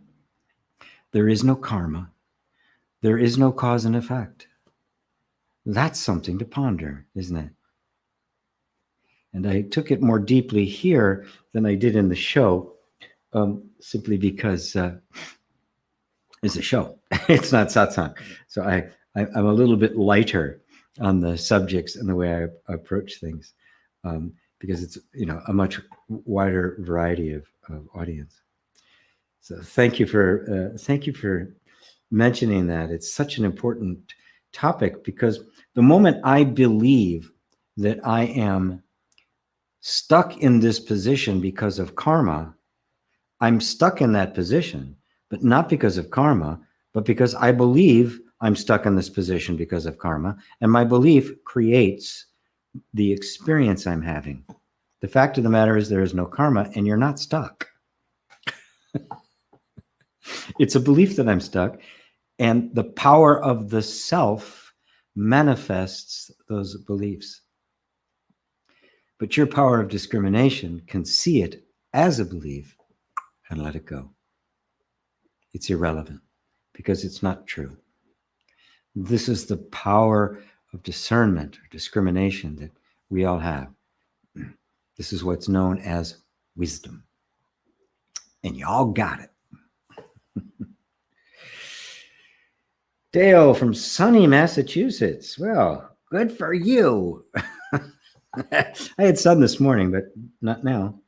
Speaker 1: There is no karma. There is no cause and effect. That's something to ponder, isn't it? And I took it more deeply here than I did in the show, simply because it's a show. It's not satsang. So I'm a little bit lighter on the subjects and the way I approach things, because it's, a much wider variety of audience. So thank you for mentioning that. It's such an important topic, because the moment I believe that I am stuck in this position because of karma, I'm stuck in that position, but not because of karma, but because I believe I'm stuck in this position because of karma, and my belief creates the experience I'm having. The fact of the matter is there is no karma, and you're not stuck. It's a belief that I'm stuck, and the power of the self manifests those beliefs. But your power of discrimination can see it as a belief and let it go. It's irrelevant because it's not true. This is the power of discernment or discrimination that we all have. This is what's known as wisdom. And y'all got it. Dale from sunny Massachusetts. Well, good for you. I had sun this morning, but not now.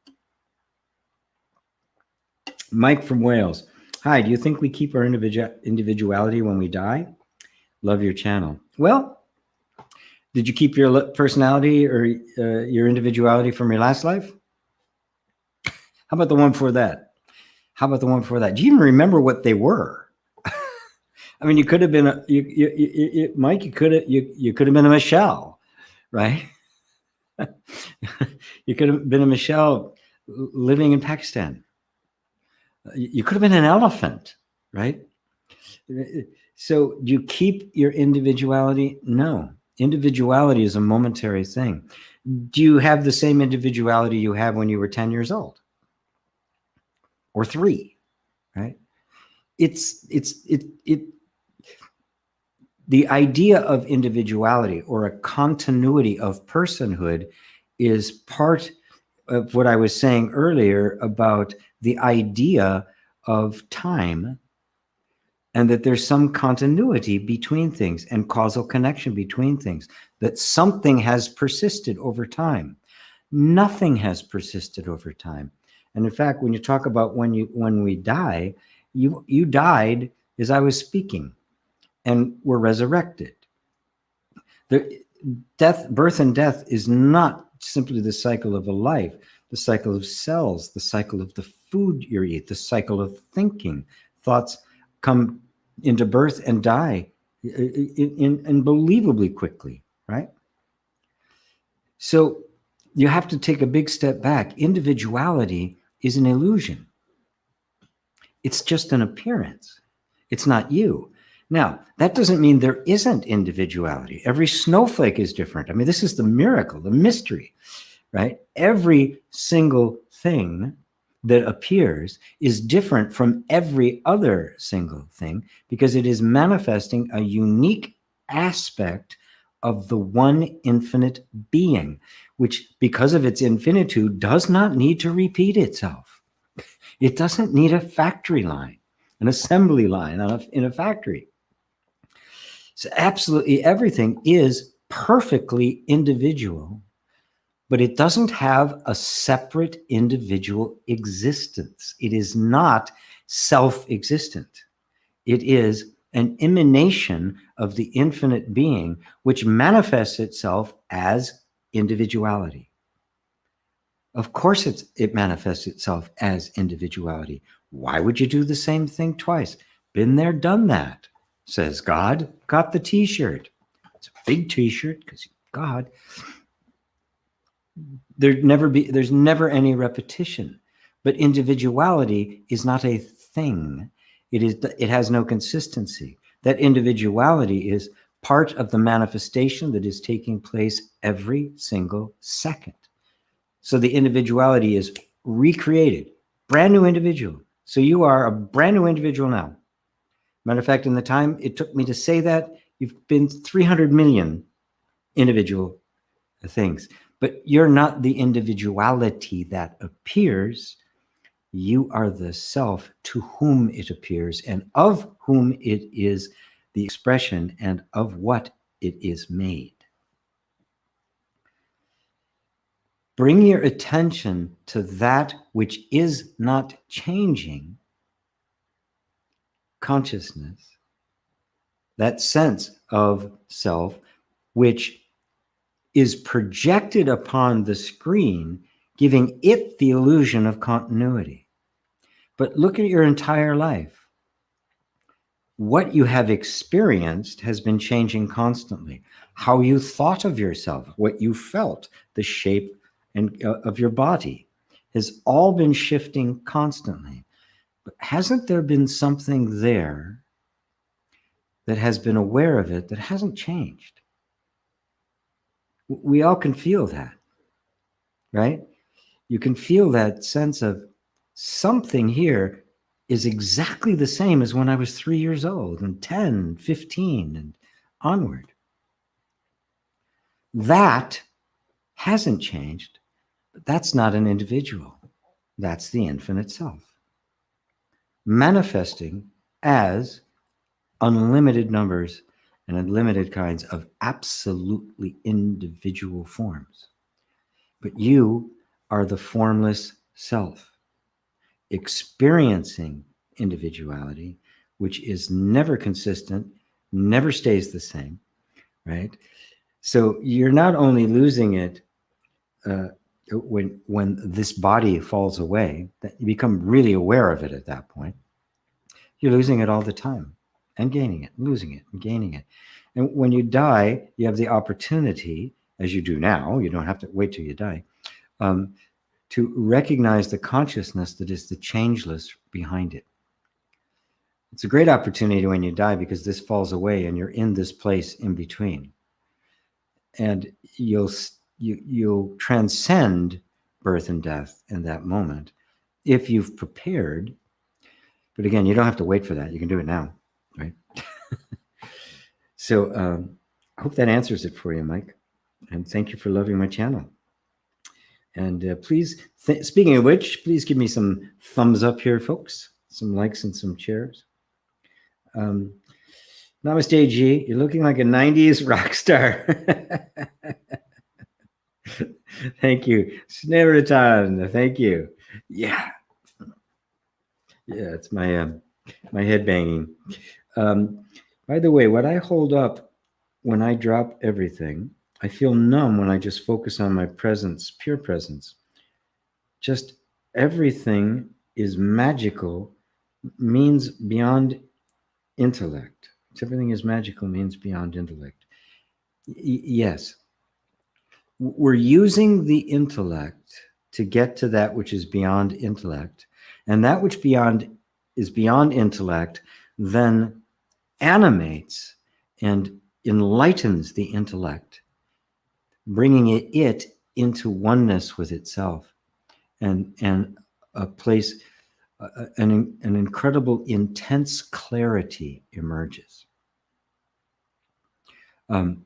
Speaker 1: Mike from Wales. Hi, do you think we keep our individuality when we die? Love your channel. Well, did you keep your personality or your individuality from your last life? How about the one before that? How about the one before that? Do you even remember what they were? I mean, you could have been Mike. You could have been a Michelle, right? You could have been a Michelle living in Pakistan. You could have been an elephant, right? So do you keep your individuality? No. Individuality is a momentary thing. Do you have the same individuality you had when you were 10 years old? Or 3, right? The idea of individuality or a continuity of personhood is part of what I was saying earlier about the idea of time, and that there's some continuity between things and causal connection between things, that something has persisted over time. Nothing has persisted over time. And in fact, when you talk about when we die, you died as I was speaking and were resurrected. Birth and death is not simply the cycle of a life, the cycle of cells, the cycle of the food you eat, the cycle of thinking. Thoughts come into birth and die unbelievably quickly, right? So you have to take a big step back. Individuality is an illusion. It's just an appearance. It's not you. Now, that doesn't mean there isn't individuality. Every snowflake is different. I mean, this is the miracle, the mystery, right? Every single thing that appears is different from every other single thing because it is manifesting a unique aspect of the one infinite being, which, because of its infinitude, does not need to repeat itself. It doesn't need a factory line, an assembly line in a factory. So absolutely everything is perfectly individual, but it doesn't have a separate individual existence. It is not self-existent. It is an emanation of the infinite being, which manifests itself as individuality. Of course, it manifests itself as individuality. Why would you do the same thing twice? Been there, done that, says God. Got the t-shirt. It's a big t-shirt because God. There's never any repetition. But individuality is not a thing. It has no consistency. That individuality is part of the manifestation that is taking place every single second. So the individuality is recreated, brand new individual. So you are a brand new individual now. Matter of fact, in the time it took me to say that, you've been 300 million individual things. But you're not the individuality that appears. You are the self to whom it appears and of whom it is the expression and of what it is made. Bring your attention to that which is not changing, consciousness, that sense of self, which is projected upon the screen, giving it the illusion of continuity. But look at your entire life. What you have experienced has been changing constantly. How you thought of yourself, what you felt, the shape of your body has all been shifting constantly. But hasn't there been something there that has been aware of it that hasn't changed? We all can feel that, right? You can feel that sense of something here is exactly the same as when I was 3 years old and 10, 15 and onward. That hasn't changed, but that's not an individual. That's the infinite self, manifesting as unlimited numbers and unlimited kinds of absolutely individual forms. But you are the formless self, experiencing individuality, which is never consistent, never stays the same, right? So you're not only losing it when this body falls away, that you become really aware of it at that point. You're losing it all the time and gaining it, losing it and gaining it. And when you die, you have the opportunity, as you do now, you don't have to wait till you die, to recognize the consciousness that is the changeless behind it. It's a great opportunity when you die because this falls away and you're in this place in between. And you'll transcend birth and death in that moment if you've prepared. But again, you don't have to wait for that. You can do it now, right? So I hope that answers it for you, Mike. And thank you for loving my channel. And please, speaking of which, please give me some thumbs up here, folks. Some likes and some shares. Namaste, G. You're looking like a 90s rock star. Thank you. Sneritan, thank you. Yeah. Yeah, it's my my head banging. By the way, what I hold up when I drop everything, I feel numb when I just focus on my presence, pure presence. Just everything is magical, means beyond intellect. Everything is magical means beyond intellect. Yes. We're using the intellect to get to that which is beyond intellect. And that which is beyond intellect then animates and enlightens the intellect, bringing it into oneness with itself and a place, an incredible intense clarity emerges. And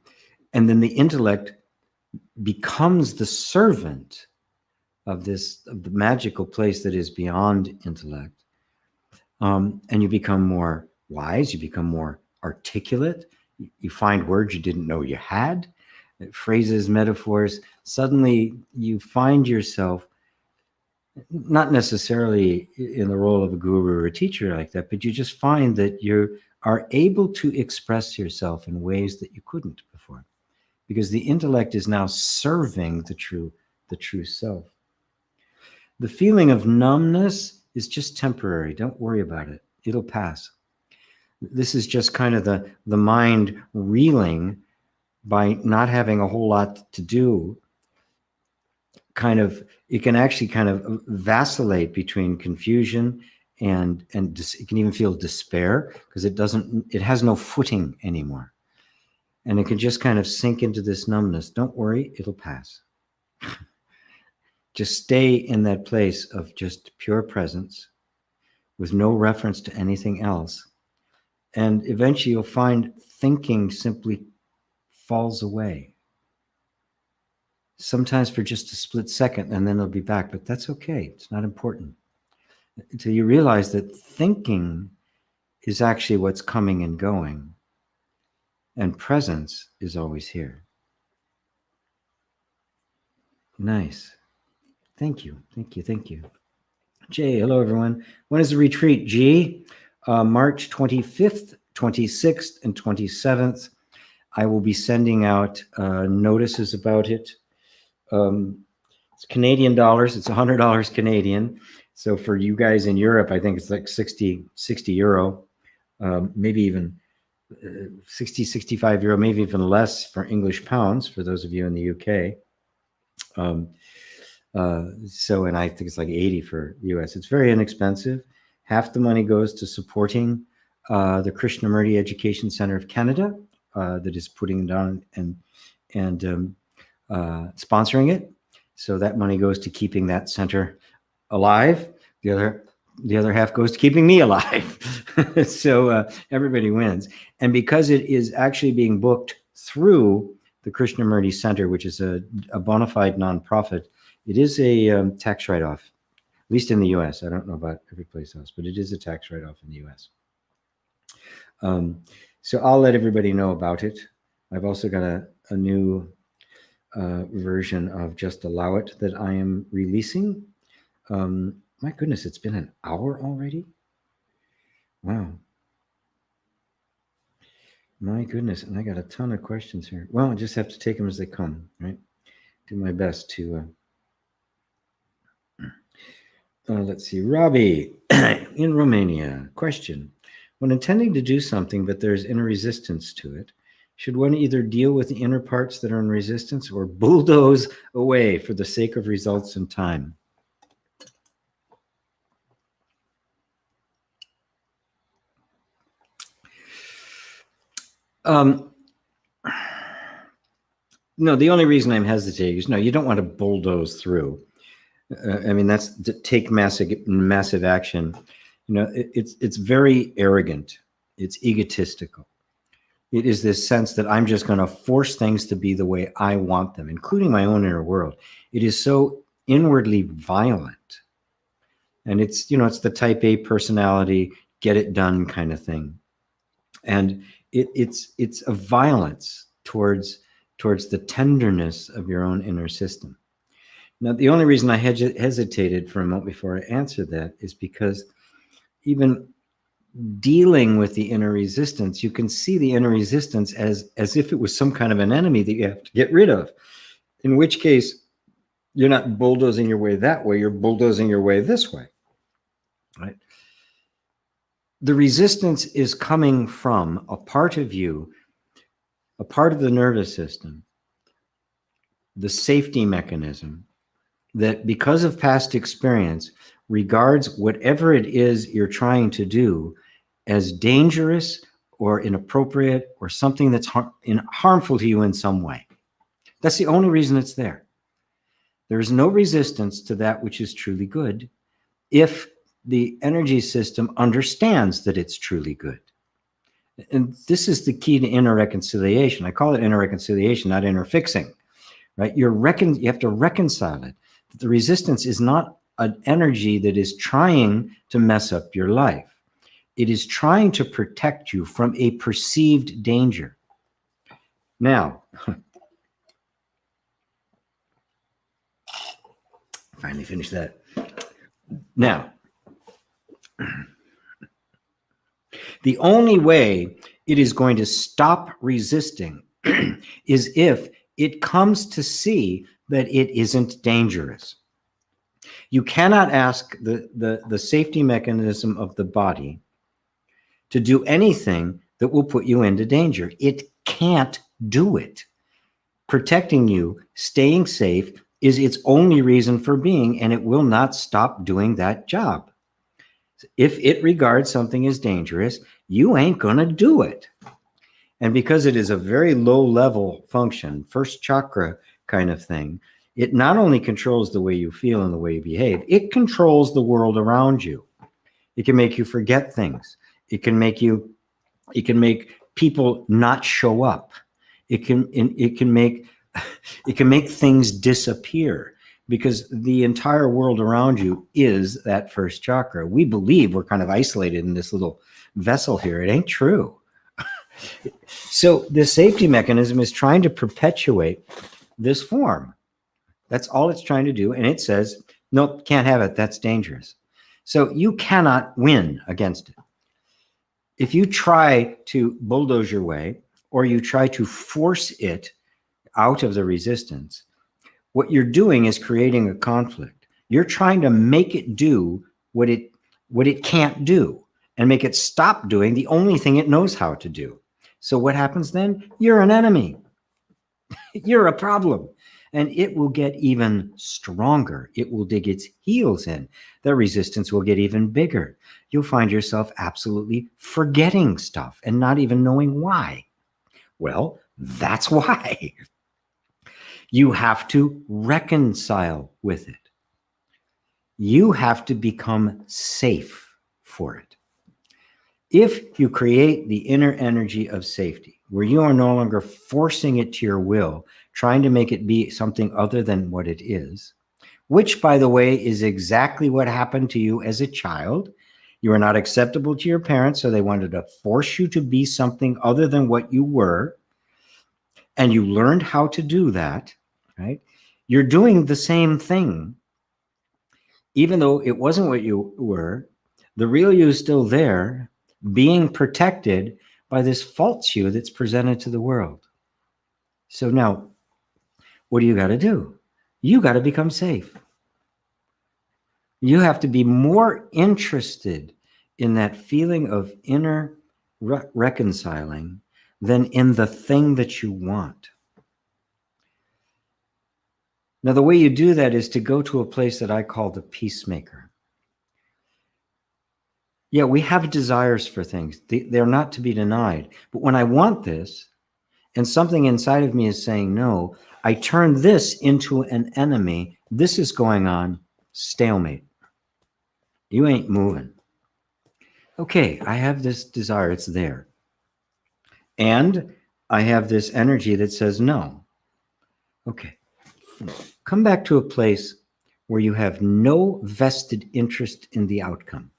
Speaker 1: then the intellect becomes the servant of the magical place that is beyond intellect. And you become more wise, you become more articulate, you find words you didn't know you had, phrases, metaphors. Suddenly you find yourself not necessarily in the role of a guru or a teacher like that, but you just find that you are able to express yourself in ways that you couldn't before, because the intellect is now serving the true self. The feeling of numbness is just temporary. Don't worry about it. It'll pass. This is just kind of the mind reeling by not having a whole lot to do. It can actually kind of vacillate between confusion and it can even feel despair because it has no footing anymore. And it can just kind of sink into this numbness. Don't worry, it'll pass. Just stay in that place of just pure presence with no reference to anything else. And eventually you'll find thinking simply falls away. Sometimes for just a split second, and then it'll be back, but that's okay. It's not important. Until you realize that thinking is actually what's coming and going, and presence is always here. Nice. Thank you. Thank you. Thank you. Jay, hello, everyone. When is the retreat, G? March 25th, 26th, and 27th. I will be sending out notices about it. It's Canadian dollars. It's $100 Canadian. So for you guys in Europe, I think it's like 60 euro, maybe even 60, 65 euro, maybe even less for English pounds for those of you in the UK. And I think it's like 80 for the US. It's very inexpensive. Half the money goes to supporting the Krishnamurti Education Center of Canada that is putting it on and sponsoring it. So that money goes to keeping that center alive. The other half goes to keeping me alive. So everybody wins. And because it is actually being booked through the Krishnamurti Center, which is a bona fide nonprofit, it is a tax write-off, at least in the US. I don't know about every place else, but it is a tax write-off in the US. So I'll let everybody know about it. I've also got a new version of Just Allow It that I am releasing. My goodness, it's been an hour already? Wow. My goodness, and I got a ton of questions here. Well, I just have to take them as they come, right? Do my best to... let's see, Robbie in Romania. Question. When intending to do something, but there's inner resistance to it, should one either deal with the inner parts that are in resistance or bulldoze away for the sake of results and time? No, the only reason I'm hesitating is, no, you don't want to bulldoze through. I mean, that's to take massive action. You know, it's very arrogant. It's egotistical. It is this sense that I'm just going to force things to be the way I want them, including my own inner world. It is so inwardly violent. And it's, you know, it's the type A personality, get it done kind of thing. And it's a violence towards the tenderness of your own inner system. Now, the only reason I hesitated for a moment before I answered that is because even dealing with the inner resistance, you can see the inner resistance as if it was some kind of an enemy that you have to get rid of, in which case you're not bulldozing your way that way, you're bulldozing your way this way, right? The resistance is coming from a part of you, a part of the nervous system, the safety mechanism, that because of past experience regards whatever it is you're trying to do as dangerous or inappropriate or something that's harmful to you in some way. That's the only reason it's there. There is no resistance to that which is truly good if the energy system understands that it's truly good. And this is the key to inner reconciliation. I call it inner reconciliation, not inner fixing, right? You have to reconcile it. The resistance is not an energy that is trying to mess up your life. It is trying to protect you from a perceived danger. Now, finally finished that. Now, the only way it is going to stop resisting is if it comes to see that it isn't dangerous. You cannot ask the safety mechanism of the body to do anything that will put you into danger. It can't do it. Protecting you, staying safe, is its only reason for being, and it will not stop doing that job. If it regards something as dangerous, you ain't gonna do it. And because it is a very low level function, first chakra kind of thing, it not only controls the way you feel and the way you behave, it controls the world around you. It can make you forget things. It can make people not show up. It can make things disappear, because the entire world around you is that first chakra. We believe we're kind of isolated in this little vessel here. It ain't true. So the safety mechanism is trying to perpetuate this form. That's all it's trying to do. And it says, nope, can't have it. That's dangerous. So you cannot win against it. If you try to bulldoze your way, or you try to force it out of the resistance, what you're doing is creating a conflict. You're trying to make it do what it can't do, and make it stop doing the only thing it knows how to do. So what happens then? You're an enemy. You're a problem. And it will get even stronger. It will dig its heels in. The resistance will get even bigger. You'll find yourself absolutely forgetting stuff and not even knowing why. Well, that's why. You have to reconcile with it. You have to become safe for it. If you create the inner energy of safety, where you are no longer forcing it to your will, trying to make it be something other than what it is, which, by the way, is exactly what happened to you as a child. You were not acceptable to your parents, so they wanted to force you to be something other than what you were. And you learned how to do that, right? You're doing the same thing. Even though it wasn't what you were, the real you is still there, being protected by this false you that's presented to the world. So now, what do you got to do? You got to become safe. You have to be more interested in that feeling of inner reconciling than in the thing that you want. Now, the way you do that is to go to a place that I call the peacemaker. Yeah, we have desires for things. They're not to be denied. But when I want this, and something inside of me is saying no, I turn this into an enemy. This is going on stalemate. You ain't moving. Okay, I have this desire. It's there. And I have this energy that says no. Okay. Come back to a place where you have no vested interest in the outcome.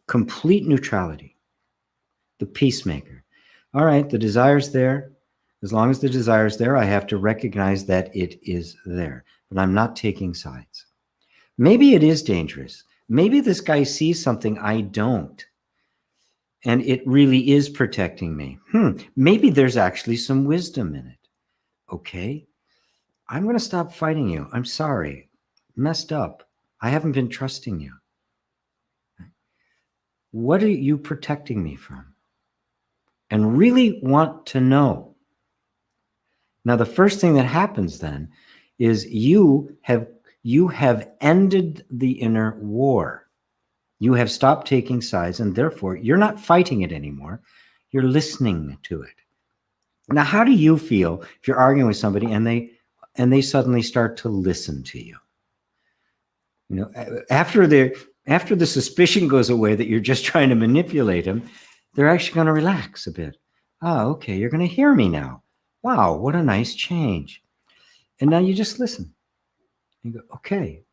Speaker 1: Complete neutrality. The peacemaker. All right, the desire's there. As long as the desire's there, I have to recognize that it is there. But I'm not taking sides. Maybe it is dangerous. Maybe this guy sees something I don't. And it really is protecting me. Maybe there's actually some wisdom in it. Okay, I'm going to stop fighting you. I'm sorry. Messed up. I haven't been trusting you. What are you protecting me from? And really want to know. Now, the first thing that happens then is you have ended the inner war. You have stopped taking sides, and therefore you're not fighting it anymore. You're listening to it. Now, how do you feel if you're arguing with somebody and they suddenly start to listen to you? You know, after the suspicion goes away that you're just trying to manipulate them, they're actually going to relax a bit. Oh, okay, you're going to hear me now. Wow, what a nice change. And now you just listen. You go, okay.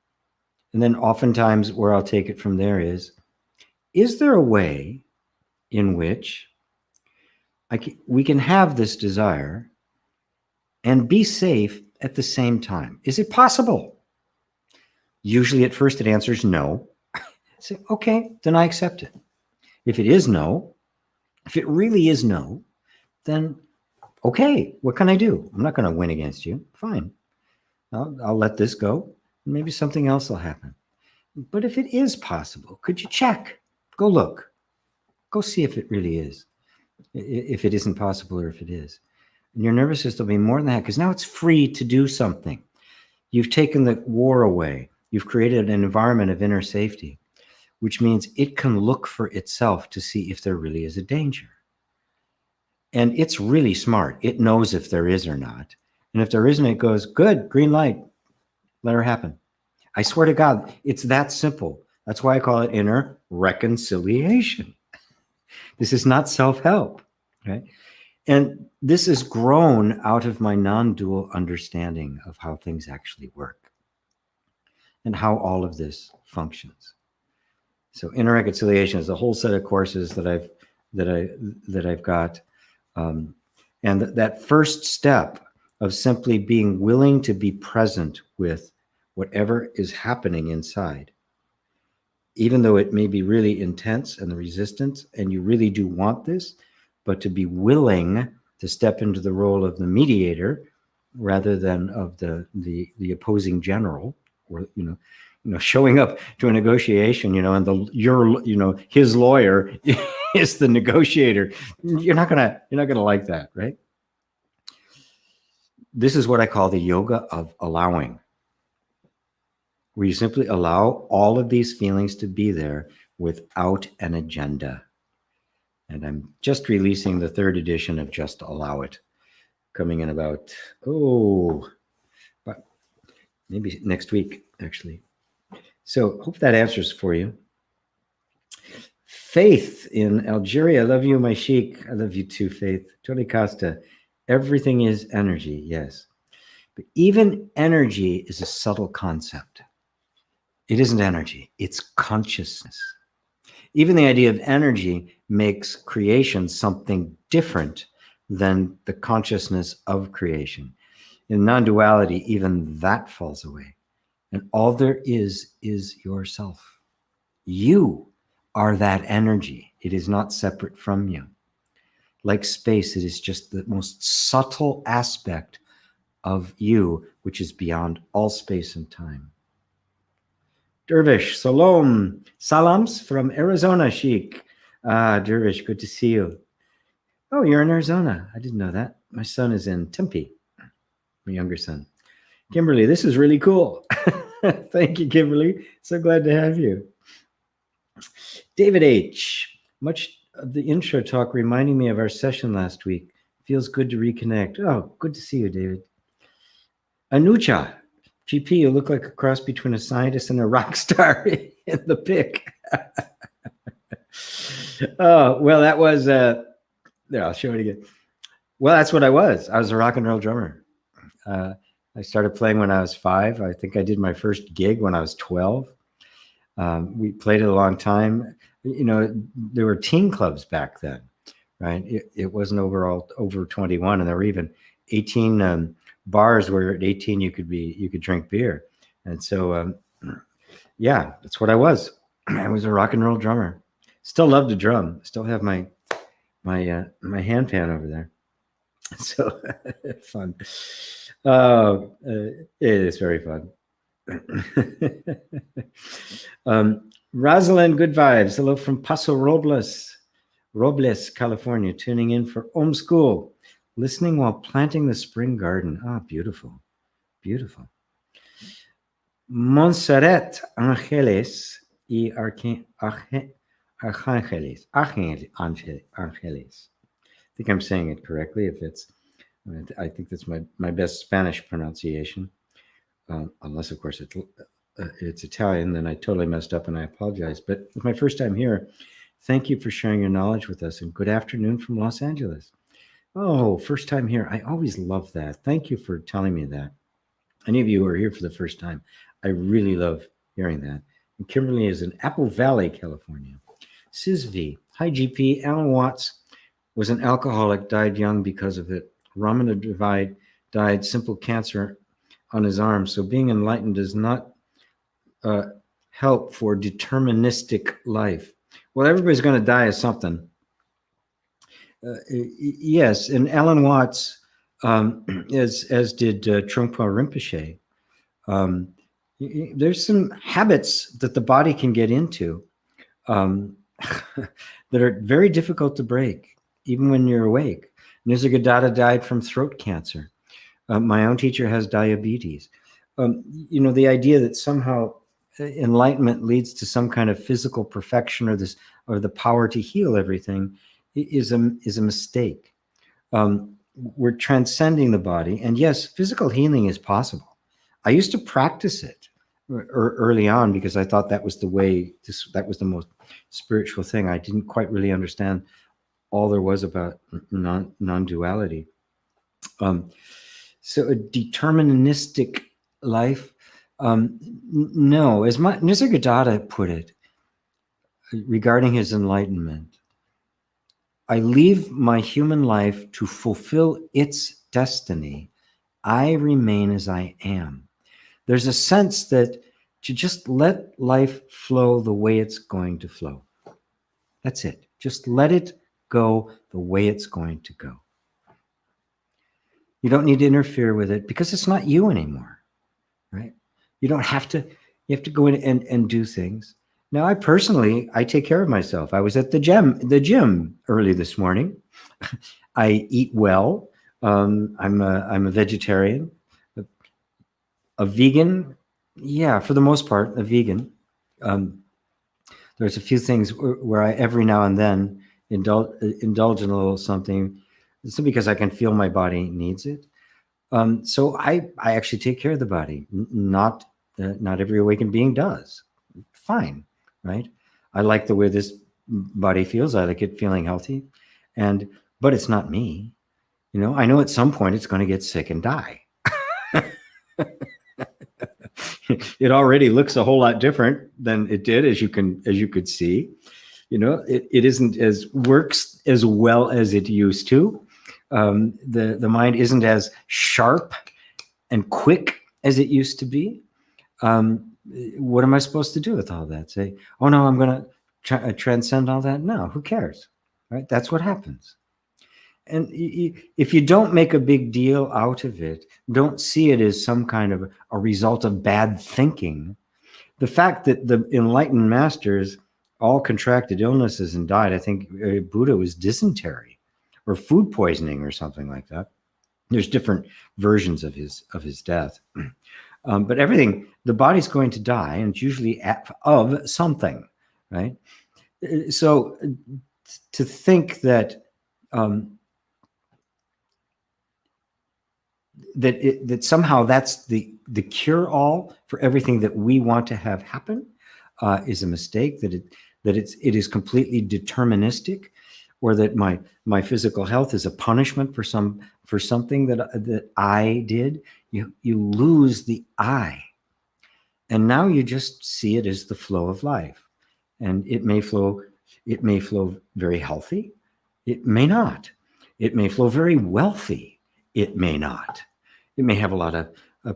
Speaker 1: And then oftentimes where I'll take it from there is there a way in which we can have this desire and be safe at the same time? Is it possible? Usually at first it answers no. I say, okay, then I accept it. If it is no, if it really is no, then okay, what can I do? I'm not going to win against you. Fine. I'll let this go. Maybe something else will happen. But if it is possible, could you check? Go look. Go see if it really is. If it isn't possible or if it is. And your nervous system will be more than that, because now it's free to do something. You've taken the war away. You've created an environment of inner safety, which means it can look for itself to see if there really is a danger. And it's really smart. It knows if there is or not. And if there isn't, it goes, good, green light, let her happen. I swear to God, it's that simple. That's why I call it inner reconciliation. This is not self-help, right? And this is grown out of my non-dual understanding of how things actually work and how all of this functions. So inner reconciliation is a whole set of courses that I've got. And that first step of simply being willing to be present with whatever is happening inside, even though it may be really intense and the resistance, and you really do want this, but to be willing to step into the role of the mediator rather than of the opposing general, or showing up to a negotiation, and his lawyer is the negotiator. You're not gonna like that, right? This is what I call the yoga of allowing, where you simply allow all of these feelings to be there without an agenda. And I'm just releasing the 3rd edition of Just Allow It, coming in about, but maybe next week, actually. So hope that answers for you. Faith in Algeria. I love you, my sheik. I love you too, Faith. Tony Costa. Everything is energy, yes. But even energy is a subtle concept. It isn't energy, it's consciousness. Even the idea of energy makes creation something different than the consciousness of creation. In non-duality, even that falls away. And all there is yourself. You are that energy. It is not separate from you. Like space, it is just the most subtle aspect of you, which is beyond all space and time. Dervish, salams from Arizona, Sheik. Dervish, good to see you. Oh, you're in Arizona. I didn't know that. My son is in Tempe, my younger son. Kimberly, this is really cool. Thank you, Kimberly. So glad to have you. David H. Much of the intro talk reminding me of our session last week. Feels good to reconnect. Oh, good to see you, David. Anucha, GP, you look like a cross between a scientist and a rock star in the pic. Oh, well, that was, there, I'll show it again. Well, that's what I was. I was a rock and roll drummer. I started playing when I was 5. I think I did my first gig when I was 12. We played it a long time. There were teen clubs back then, right? It wasn't over 21, and there were even 18 bars where at 18 you could drink beer. And so, yeah, that's what I was. I was a rock and roll drummer. Still love to drum. Still have my hand pan over there. So fun. It is very fun. Rosalind, good vibes. Hello from Paso Robles, California. Tuning in for Om School. Listening while planting the spring garden. Ah, beautiful. Beautiful. Montserrat Angeles y Arcángeles. Angeles. I think I'm saying it correctly. I think that's my best Spanish pronunciation. Unless, of course, it's Italian, then I totally messed up and I apologize. But it's my first time here. Thank you for sharing your knowledge with us, and good afternoon from Los Angeles. Oh, first time here. I always love that. Thank you for telling me that. Any of you who are here for the first time, I really love hearing that. And Kimberly is in Apple Valley, California. Sizvi, hi GP. Alan Watts was an alcoholic, died young because of it. Ramana died simple cancer on his arm. So being enlightened does not help for deterministic life. Well, everybody's going to die of something. Yes, and Alan Watts, as did Trungpa Rinpoche, there's some habits that the body can get into that are very difficult to break, even when you're awake. Nisargadatta died from throat cancer. My own teacher has diabetes. The idea that somehow enlightenment leads to some kind of physical perfection or the power to heal everything is a mistake.
Speaker 2: We're transcending the body. And yes, physical healing is possible. I used to practice it early on because I thought that was the way, that was the most spiritual thing. I didn't quite really understand all there was about non-duality. So a deterministic life, no. As Nisargadatta put it regarding his enlightenment, I leave my human life to fulfill its destiny. I remain as I am. There's a sense that to just let life flow the way it's going to flow. That's it. Just let it go the way it's going to go. You don't need to interfere with it because it's not you anymore, right? You don't have to, you have to go in and do things. Now, I take care of myself. I was at the gym early this morning. I eat well. I'm a vegetarian, a vegan. Yeah, for the most part, a vegan. There's a few things where I every now and then indulge in a little something, simply because I can feel my body needs it. So I actually take care of the body. Not every awakened being does. Fine, right? I like the way this body feels. I like it feeling healthy, but it's not me. You know, I know at some point it's going to get sick and die. It already looks a whole lot different than it did, as you could see. You know, it isn't works as well as it used to. The mind isn't as sharp and quick as it used to be. What am I supposed to do with all that? Say, oh no, I'm going to transcend all that? No, who cares, right? That's what happens. And if you don't make a big deal out of it, don't see it as some kind of a result of bad thinking. The fact that the enlightened masters all contracted illnesses and died, I think Buddha was dysentery or food poisoning or something like that. There's different versions of his death. But everything, the body's going to die, and it's usually of something, right? So to think that that somehow that's the cure-all for everything that we want to have happen is a mistake. That it is completely deterministic, or that my physical health is a punishment for something that I did. You lose the I, and now you just see it as the flow of life, and it may flow very healthy. It may not. It may flow very wealthy. It may not. It may have a lot of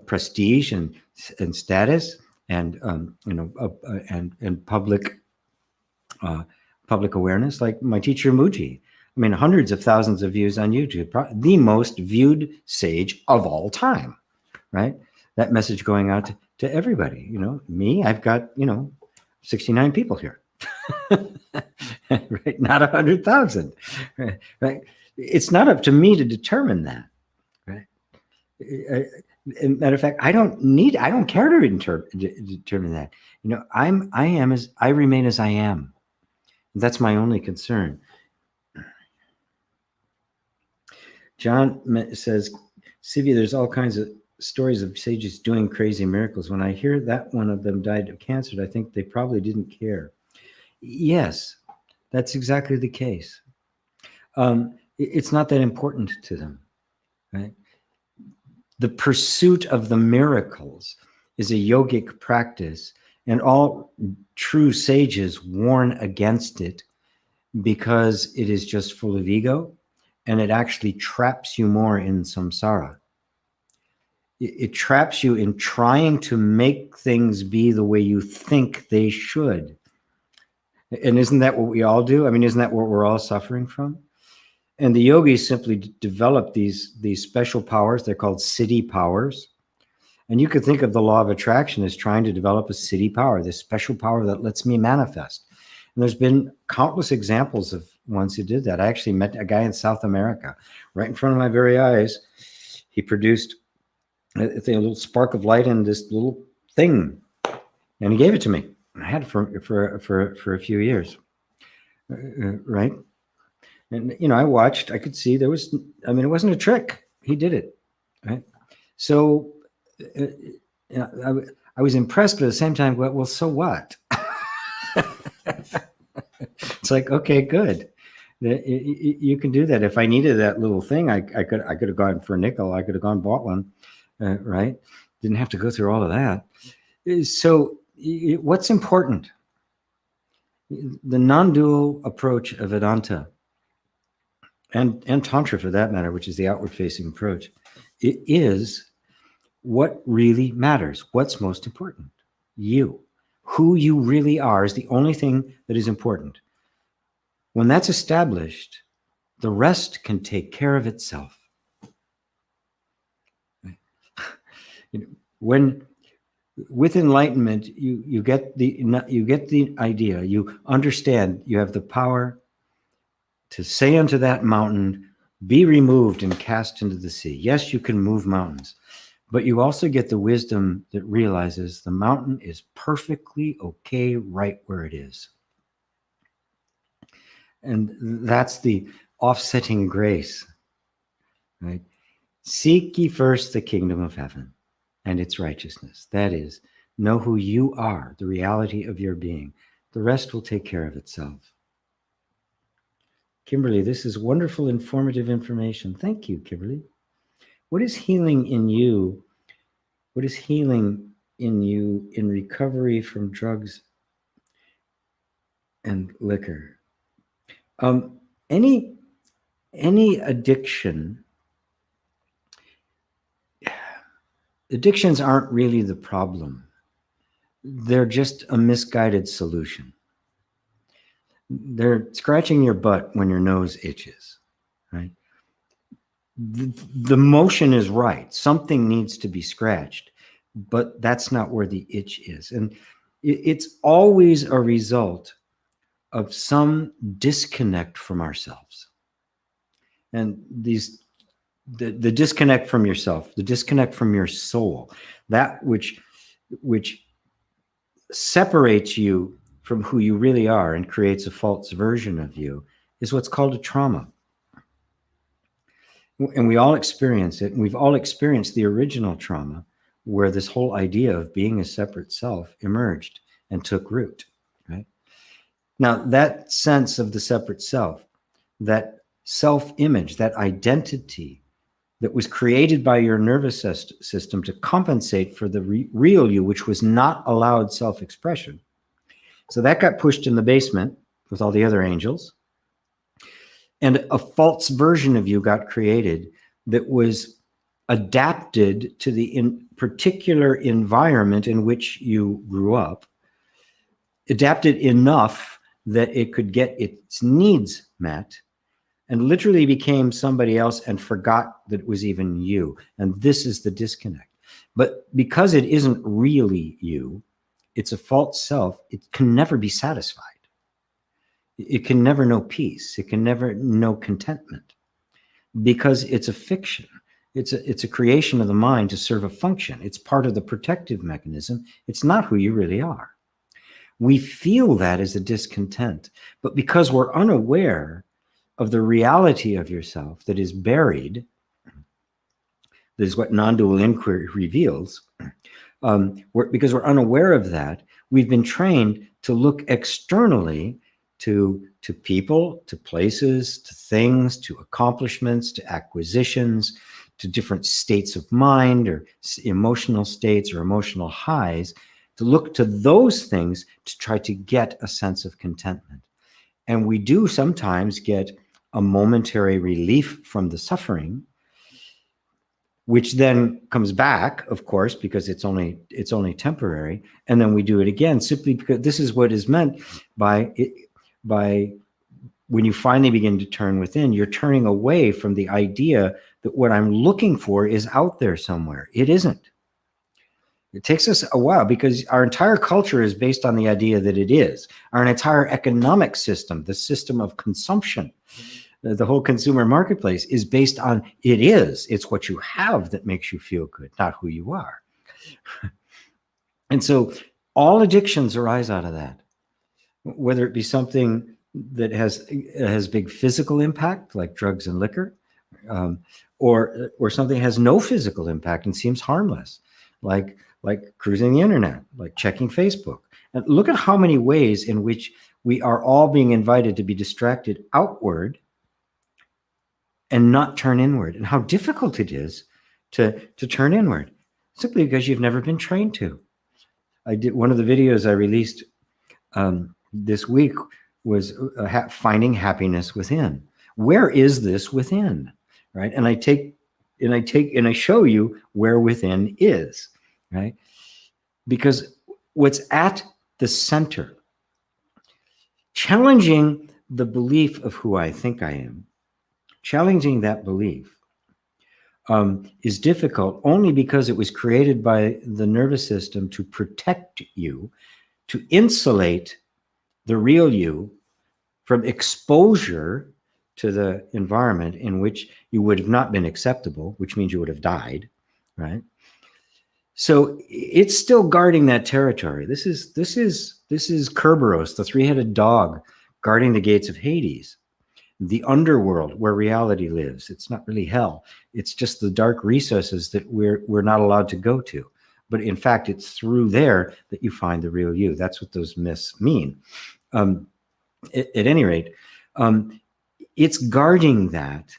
Speaker 2: prestige and status and and public awareness, like my teacher Mooji. I mean, hundreds of thousands of views on YouTube, the most viewed sage of all time, right? That message going out to everybody. You know, me, I've got 69 people here, right? Not 100,000, right? It's not up to me to determine that. Matter of fact, I don't care to determine that. You know, I remain as I am. That's my only concern. John says, Sivya, there's all kinds of stories of sages doing crazy miracles. When I hear that one of them died of cancer, I think they probably didn't care. Yes, that's exactly the case. It's not that important to them, right? The pursuit of the miracles is a yogic practice, and all true sages warn against it because it is just full of ego, and it actually traps you more in samsara. It traps you in trying to make things be the way you think they should. And isn't that what we all do? I mean, isn't that what we're all suffering from? And the yogis simply develop these special powers. They're called siddhi powers. And you could think of the law of attraction as trying to develop a siddhi power, this special power that lets me manifest. And there's been countless examples of ones who did that. I actually met a guy in South America, right in front of my very eyes. He produced a little spark of light in this little thing, and he gave it to me. I had it for a few years, right? And, I watched, I could see it wasn't a trick. He did it. Right. So I was impressed, but at the same time, well, so what? It's like, okay, good. You can do that. If I needed that little thing, I could have gone for a nickel. I could have gone and bought one, right? Didn't have to go through all of that. So what's important? The non-dual approach of Vedanta and Tantra for that matter, which is the outward-facing approach, it is what really matters. What's most important? You. Who you really are is the only thing that is important. When that's established, the rest can take care of itself. When with enlightenment, you get the idea. You understand. You have the power to say unto that mountain, "Be removed and cast into the sea." Yes, you can move mountains, but you also get the wisdom that realizes the mountain is perfectly okay right where it is. And that's the offsetting grace, right? Seek ye first the kingdom of heaven and its righteousness. That is, know who you are, the reality of your being. The rest will take care of itself. Kimberly, this is wonderful, informative information. Thank you, Kimberly. What is healing in you? What is healing in you in recovery from drugs and liquor? Any addiction, addictions aren't really the problem. They're just a misguided solution. They're scratching your butt when your nose itches, right? The motion is right. Something needs to be scratched, but that's not where the itch is. And it's always a result of some disconnect from ourselves. And the disconnect from yourself, the disconnect from your soul, that which separates you from who you really are and creates a false version of you, is what's called a trauma. And we all experience it. And we've all experienced the original trauma where this whole idea of being a separate self emerged and took root, right? Now, that sense of the separate self, that self-image, that identity that was created by your nervous system to compensate for the real you, which was not allowed self-expression. So that got pushed in the basement with all the other angels. And a false version of you got created that was adapted to the particular environment in which you grew up, adapted enough that it could get its needs met, and literally became somebody else and forgot that it was even you. And this is the disconnect. But because it isn't really you, it's a false self, it can never be satisfied. It can never know peace. It can never know contentment because it's a fiction. It's a creation of the mind to serve a function. It's part of the protective mechanism. It's not who you really are. We feel that as a discontent, but because we're unaware of the reality of yourself that is buried, that is what non-dual inquiry reveals, because we're unaware of that, we've been trained to look externally to people, to places, to things, to accomplishments, to acquisitions, to different states of mind or emotional states or emotional highs, to look to those things to try to get a sense of contentment. And we do sometimes get a momentary relief from the suffering, which then comes back, of course, because it's only temporary. And then we do it again, simply because this is what is meant by when you finally begin to turn within, you're turning away from the idea that what I'm looking for is out there somewhere. It isn't. It takes us a while because our entire culture is based on the idea that it is. Our entire economic system, the system of consumption, the whole consumer marketplace is based on it is. It's what you have that makes you feel good, not who you are. And so all addictions arise out of that, whether it be something that has big physical impact, like drugs and liquor, or something has no physical impact and seems harmless, like cruising the internet, like checking Facebook. And look at how many ways in which we are all being invited to be distracted outward and not turn inward, and how difficult it is to turn inward, simply because you've never been trained to. I did one of the videos I released this week was finding happiness within. Where is this within, right? And I show you where within is, right? Because what's at the center, challenging the belief of who I think I am, challenging that belief is difficult only because it was created by the nervous system to protect you, to insulate the real you from exposure to the environment in which you would have not been acceptable, which means you would have died, right? So it's still guarding that territory. This is Kerberos, the three-headed dog, guarding the gates of Hades, the underworld where reality lives. It's not really hell. It's just the dark recesses that we're not allowed to go to. But in fact, it's through there that you find the real you. That's what those myths mean. At any rate, it's guarding that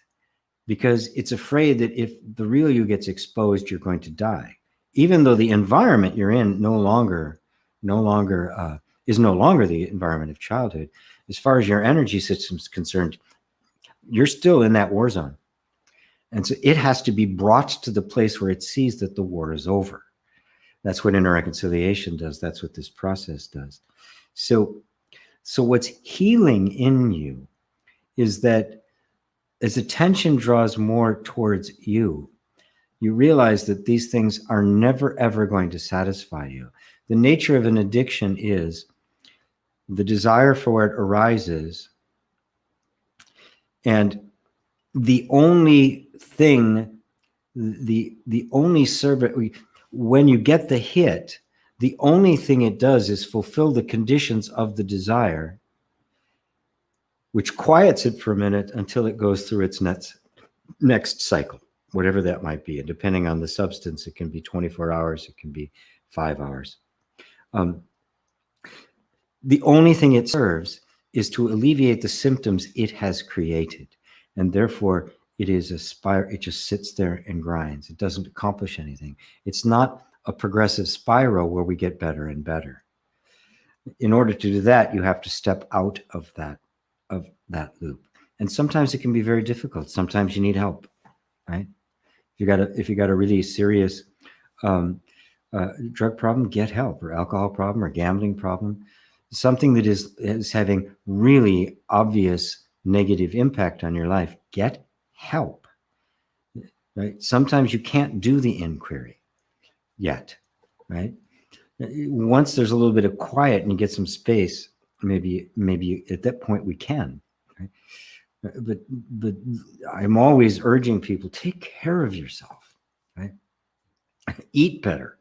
Speaker 2: because it's afraid that if the real you gets exposed, you're going to die. Even though the environment you're in is no longer the environment of childhood. As far as your energy system is concerned, you're still in that war zone. And so it has to be brought to the place where it sees that the war is over. That's what inner reconciliation does. That's what this process does. So what's healing in you is that as attention draws more towards you, you realize that these things are never, ever going to satisfy you. The nature of an addiction is the desire for where it arises, and the only thing, the only servant, when you get the hit, the only thing it does is fulfill the conditions of the desire, which quiets it for a minute until it goes through its next cycle, whatever that might be. And depending on the substance, it can be 24 hours, it can be 5 hours. The only thing it serves is to alleviate the symptoms it has created. And therefore, it is a spiral. It just sits there and grinds. It doesn't accomplish anything. It's not a progressive spiral where we get better and better. In order to do that, you have to step out of that loop. And sometimes it can be very difficult. Sometimes you need help, right? If you got a really serious drug problem, get help, or alcohol problem, or gambling problem, something that is having really obvious negative impact on your life. Get help, right? Sometimes you can't do the inquiry yet, right? Once there's a little bit of quiet and you get some space, maybe at that point we can, right? But I'm always urging people, take care of yourself, right? Eat better,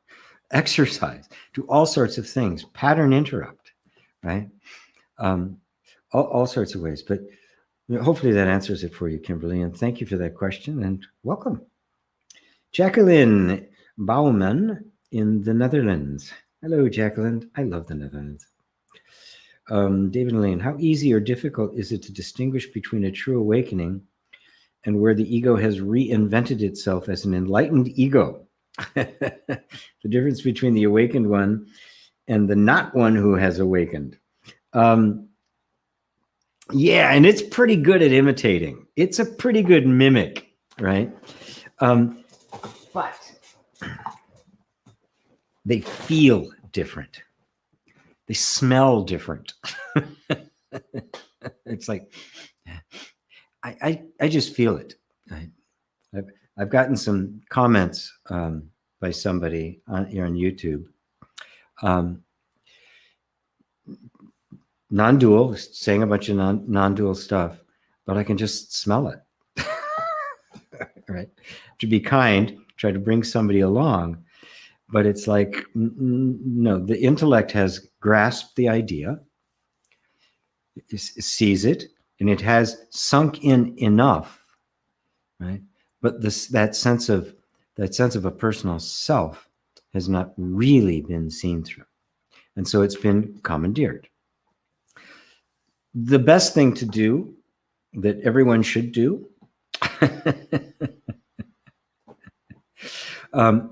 Speaker 2: exercise, do all sorts of things, pattern interrupt, right? All sorts of ways. But hopefully that answers it for you, Kimberly. And thank you for that question, and welcome. Jacqueline Bouwman in the Netherlands. Hello, Jacqueline. I love the Netherlands. David Lane, how easy or difficult is it to distinguish between a true awakening and where the ego has reinvented itself as an enlightened ego? The difference between the awakened one and the not one who has awakened. Yeah, and it's pretty good at imitating. It's a pretty good mimic, right? But they feel different. They smell different. It's like, I just feel it. I've gotten some comments by somebody here on YouTube. Non-dual, saying a bunch of non-dual stuff, but I can just smell it. Right? To be kind, try to bring somebody along, but it's like, no, the intellect has grasped the idea. sees it, and it has sunk in enough, right? But that sense of a personal self has not really been seen through, and so it's been commandeered. The best thing to do, that everyone should do,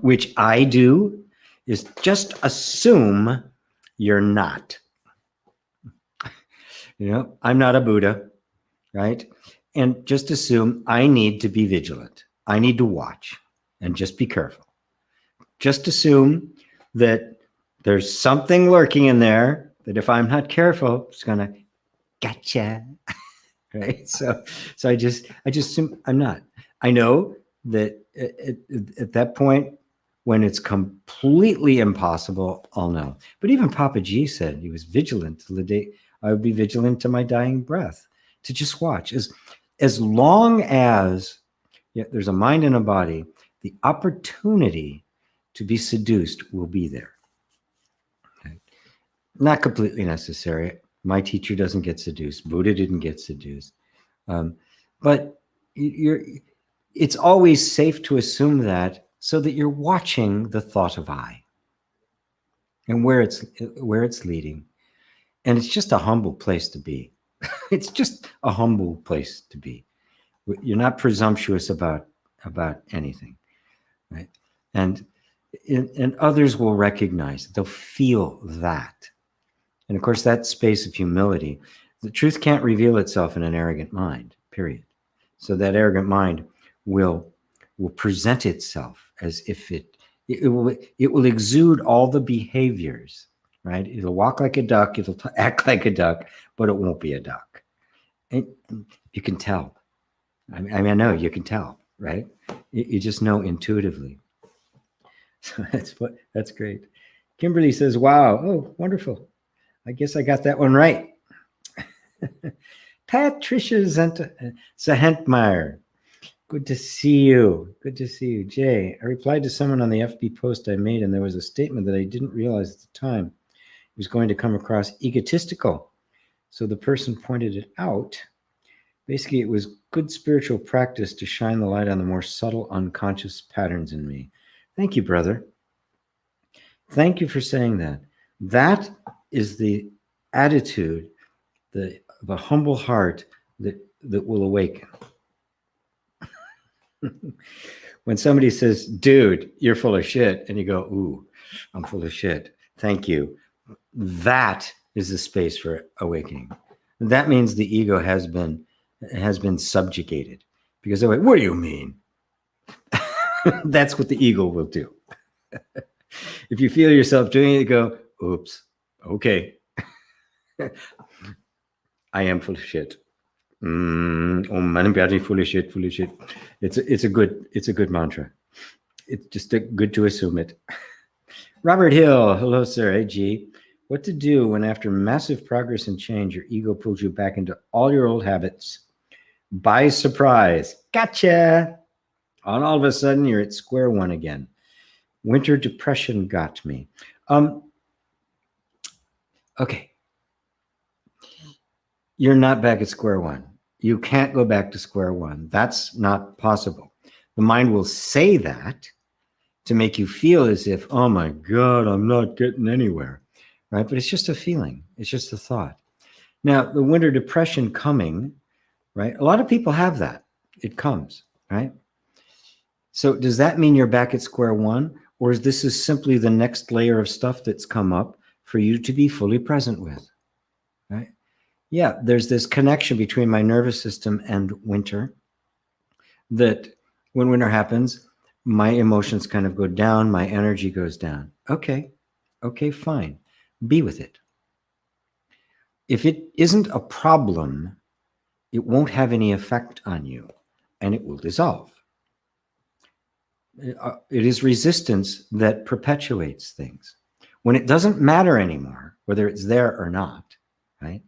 Speaker 2: which I do, is just assume you're not. I'm not a Buddha, right? And just assume I need to be vigilant. I need to watch and just be careful. Just assume that there's something lurking in there that if I'm not careful, it's going to gotcha. Right? So I just assume I'm not. I know that at that point, when it's completely impossible, I'll know. But even Papa G said he was vigilant till the day I would be vigilant to my dying breath, to just watch. As long as there's a mind and a body, the opportunity to be seduced will be there. Okay? Not completely necessary. My teacher doesn't get seduced. Buddha didn't get seduced. But it's always safe to assume that, so that you're watching the thought of I and where it's leading. And it's just a humble place to be. It's just a humble place to be. You're not presumptuous about anything, right? And others will recognize, they'll feel that. And of course, that space of humility, the truth can't reveal itself in an arrogant mind, period. So that arrogant mind will present itself as if it will exude all the behaviors, right? It'll walk like a duck, it'll act like a duck, but it won't be a duck. And you can tell. I know you can tell, right? You just know intuitively. So that's great. Kimberly says, wow, oh, wonderful. I guess I got that one right. Patricia Zahentmeyer. Good to see you. Good to see you. Jay, I replied to someone on the FB post I made, and there was a statement that I didn't realize at the time. It was going to come across egotistical. So the person pointed it out. Basically, it was good spiritual practice to shine the light on the more subtle unconscious patterns in me. Thank you, brother. Thank you for saying that. That is the attitude of a humble heart that will awaken. When somebody says, dude, you're full of shit, and you go, ooh, I'm full of shit. Thank you. That is the space for awakening. That means the ego has been subjugated, because they're like, what do you mean? That's what the ego will do. If you feel yourself doing it, you go, oops, okay. I am full of shit. Oh man, I'm full of shit, full of shit. It's a good mantra. It's just good to assume it. Robert Hill, hello, sir. Hey, G. What to do when after massive progress and change, your ego pulls you back into all your old habits by surprise? Gotcha. And all of a sudden, you're at square one again. Winter depression got me. Okay. You're not back at square one. You can't go back to square one. That's not possible. The mind will say that to make you feel as if, oh my God, I'm not getting anywhere, right? But it's just a feeling. It's just a thought. Now, the winter depression coming, right? A lot of people have that. It comes, right? So does that mean you're back at square one? Or is this simply the next layer of stuff that's come up for you to be fully present with, right? Yeah, there's this connection between my nervous system and winter, that when winter happens, my emotions kind of go down, my energy goes down. Okay, fine. Be with it. If it isn't a problem, it won't have any effect on you, and it will dissolve. It is resistance that perpetuates things. When it doesn't matter anymore, whether it's there or not, right?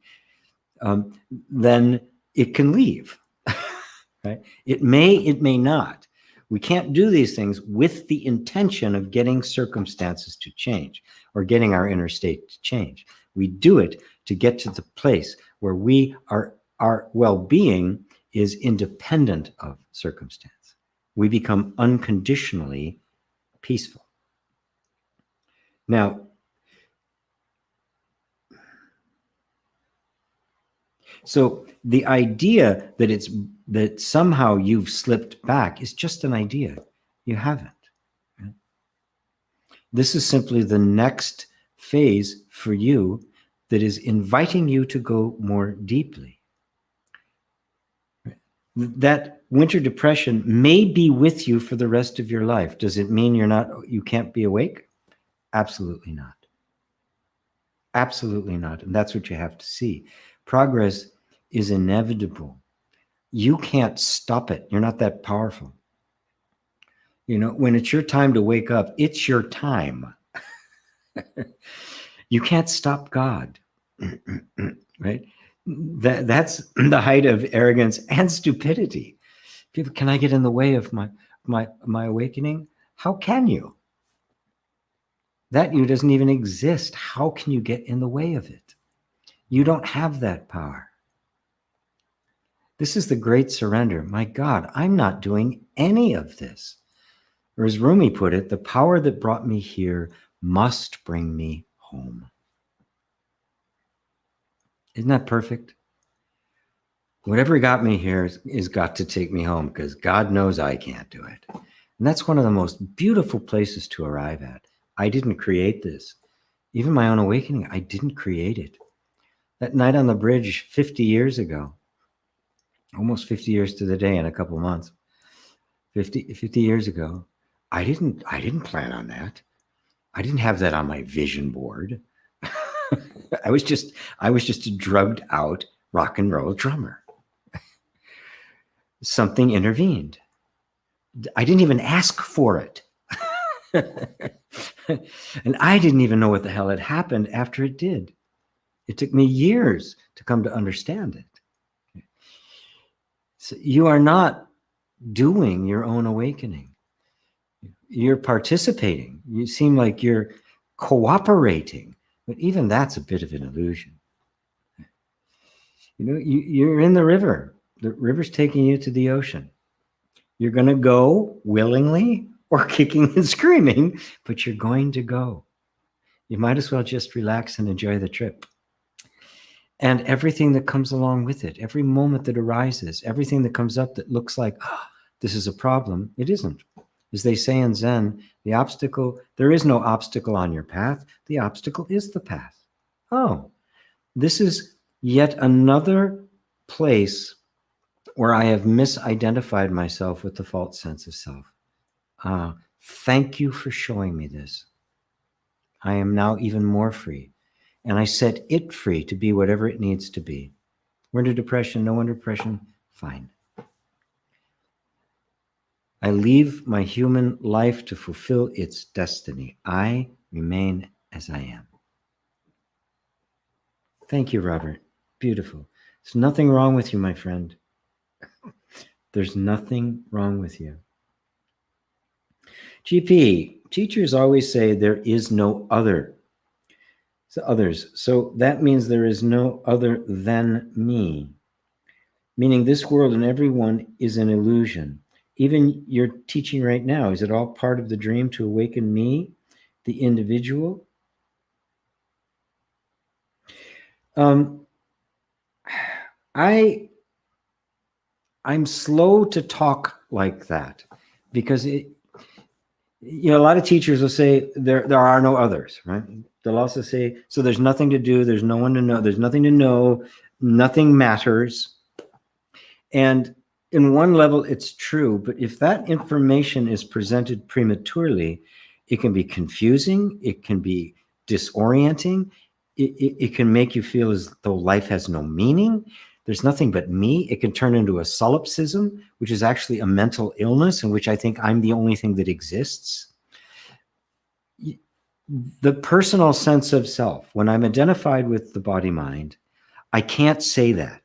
Speaker 2: Then it can leave, right? It may not. We can't do these things with the intention of getting circumstances to change or getting our inner state to change. We do it to get to the place where our well-being is independent of circumstance. We become unconditionally peaceful. Now, so the idea that somehow you've slipped back is just an idea. You haven't. This is simply the next phase for you that is inviting you to go more deeply. That winter depression may be with you for the rest of your life. Does it mean you can't be awake? Absolutely not. Absolutely not. And that's what you have to see. Progress is inevitable. You can't stop it. You're not that powerful. When it's your time to wake up, it's your time. You can't stop God, right? That's the height of arrogance and stupidity. People, can I get in the way of my awakening? How can you? That you doesn't even exist. How can you get in the way of it? You don't have that power. This is the great surrender. My God, I'm not doing any of this. Or as Rumi put it, the power that brought me here must bring me home. Isn't that perfect? Whatever got me here is got to take me home, because God knows I can't do it. And that's one of the most beautiful places to arrive at. I didn't create this. Even my own awakening, I didn't create it. That night on the bridge 50 years ago, almost 50 years to the day in a couple of months, 50 years ago, I didn't plan on that. I didn't have that on my vision board. I was just a drugged out rock and roll drummer. Something intervened. I didn't even ask for it. And I didn't even know what the hell had happened after it did. It took me years to come to understand it. So you are not doing your own awakening. You're participating. You seem like you're cooperating, but even that's a bit of an illusion. You're in the river. The river's taking you to the ocean. You're going to go willingly or kicking and screaming, but you're going to go. You might as well just relax and enjoy the trip. And everything that comes along with it, every moment that arises, everything that comes up that looks like, this is a problem, it isn't. As they say in Zen, there is no obstacle on your path. The obstacle is the path. Oh, this is yet another place where I have misidentified myself with the false sense of self. Thank you for showing me this. I am now even more free. And I set it free to be whatever it needs to be. We're under depression, no under depression, fine. I leave my human life to fulfill its destiny. I remain as I am. Thank you, Robert. Beautiful. There's nothing wrong with you, my friend. There's nothing wrong with you. GP, teachers always say there is no other. Others. So that means there is no other than me. Meaning this world and everyone is an illusion. Even your teaching right now, is it all part of the dream to awaken me, the individual? I'm slow to talk like that because a lot of teachers will say there are no others, right? They'll also say, so there's nothing to do, there's no one to know, there's nothing to know, nothing matters. And in one level, it's true, but if that information is presented prematurely, it can be confusing, it can be disorienting, it can make you feel as though life has no meaning. There's nothing but me. It can turn into a solipsism, which is actually a mental illness in which I think I'm the only thing that exists. The personal sense of self, when I'm identified with the body-mind, I can't say that.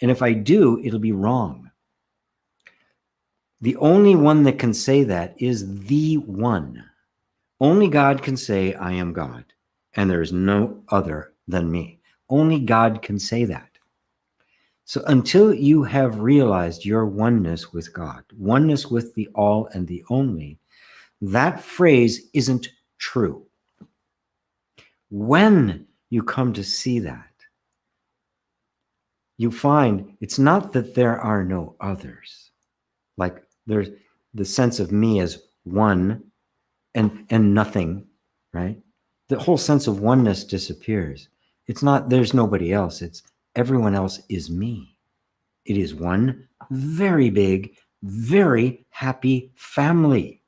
Speaker 2: And if I do, it'll be wrong. The only one that can say that is the one. Only God can say, I am God. and there is no other than me. Only God can say that. So until you have realized your oneness with God, oneness with the all and the only, that phrase isn't true. When you come to see that, you find it's not that there are no others. Like there's the sense of me as one and nothing, right? The whole sense of oneness disappears. It's not there's nobody else. It's everyone else is me. It is one very big, very happy family.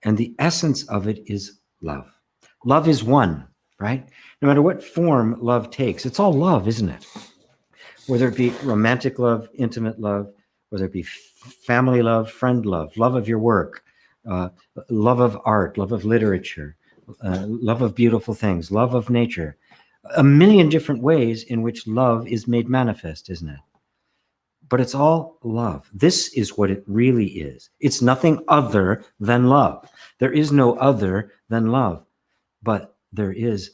Speaker 2: And the essence of it is love. Love is one, right? No matter what form love takes, it's all love, isn't it? Whether it be romantic love, intimate love, whether it be family love, friend love, love of your work, love of art, love of literature, love of beautiful things, love of nature. A million different ways in which love is made manifest, isn't it? But it's all love. This is what it really is. It's nothing other than love. There is no other than love, but there is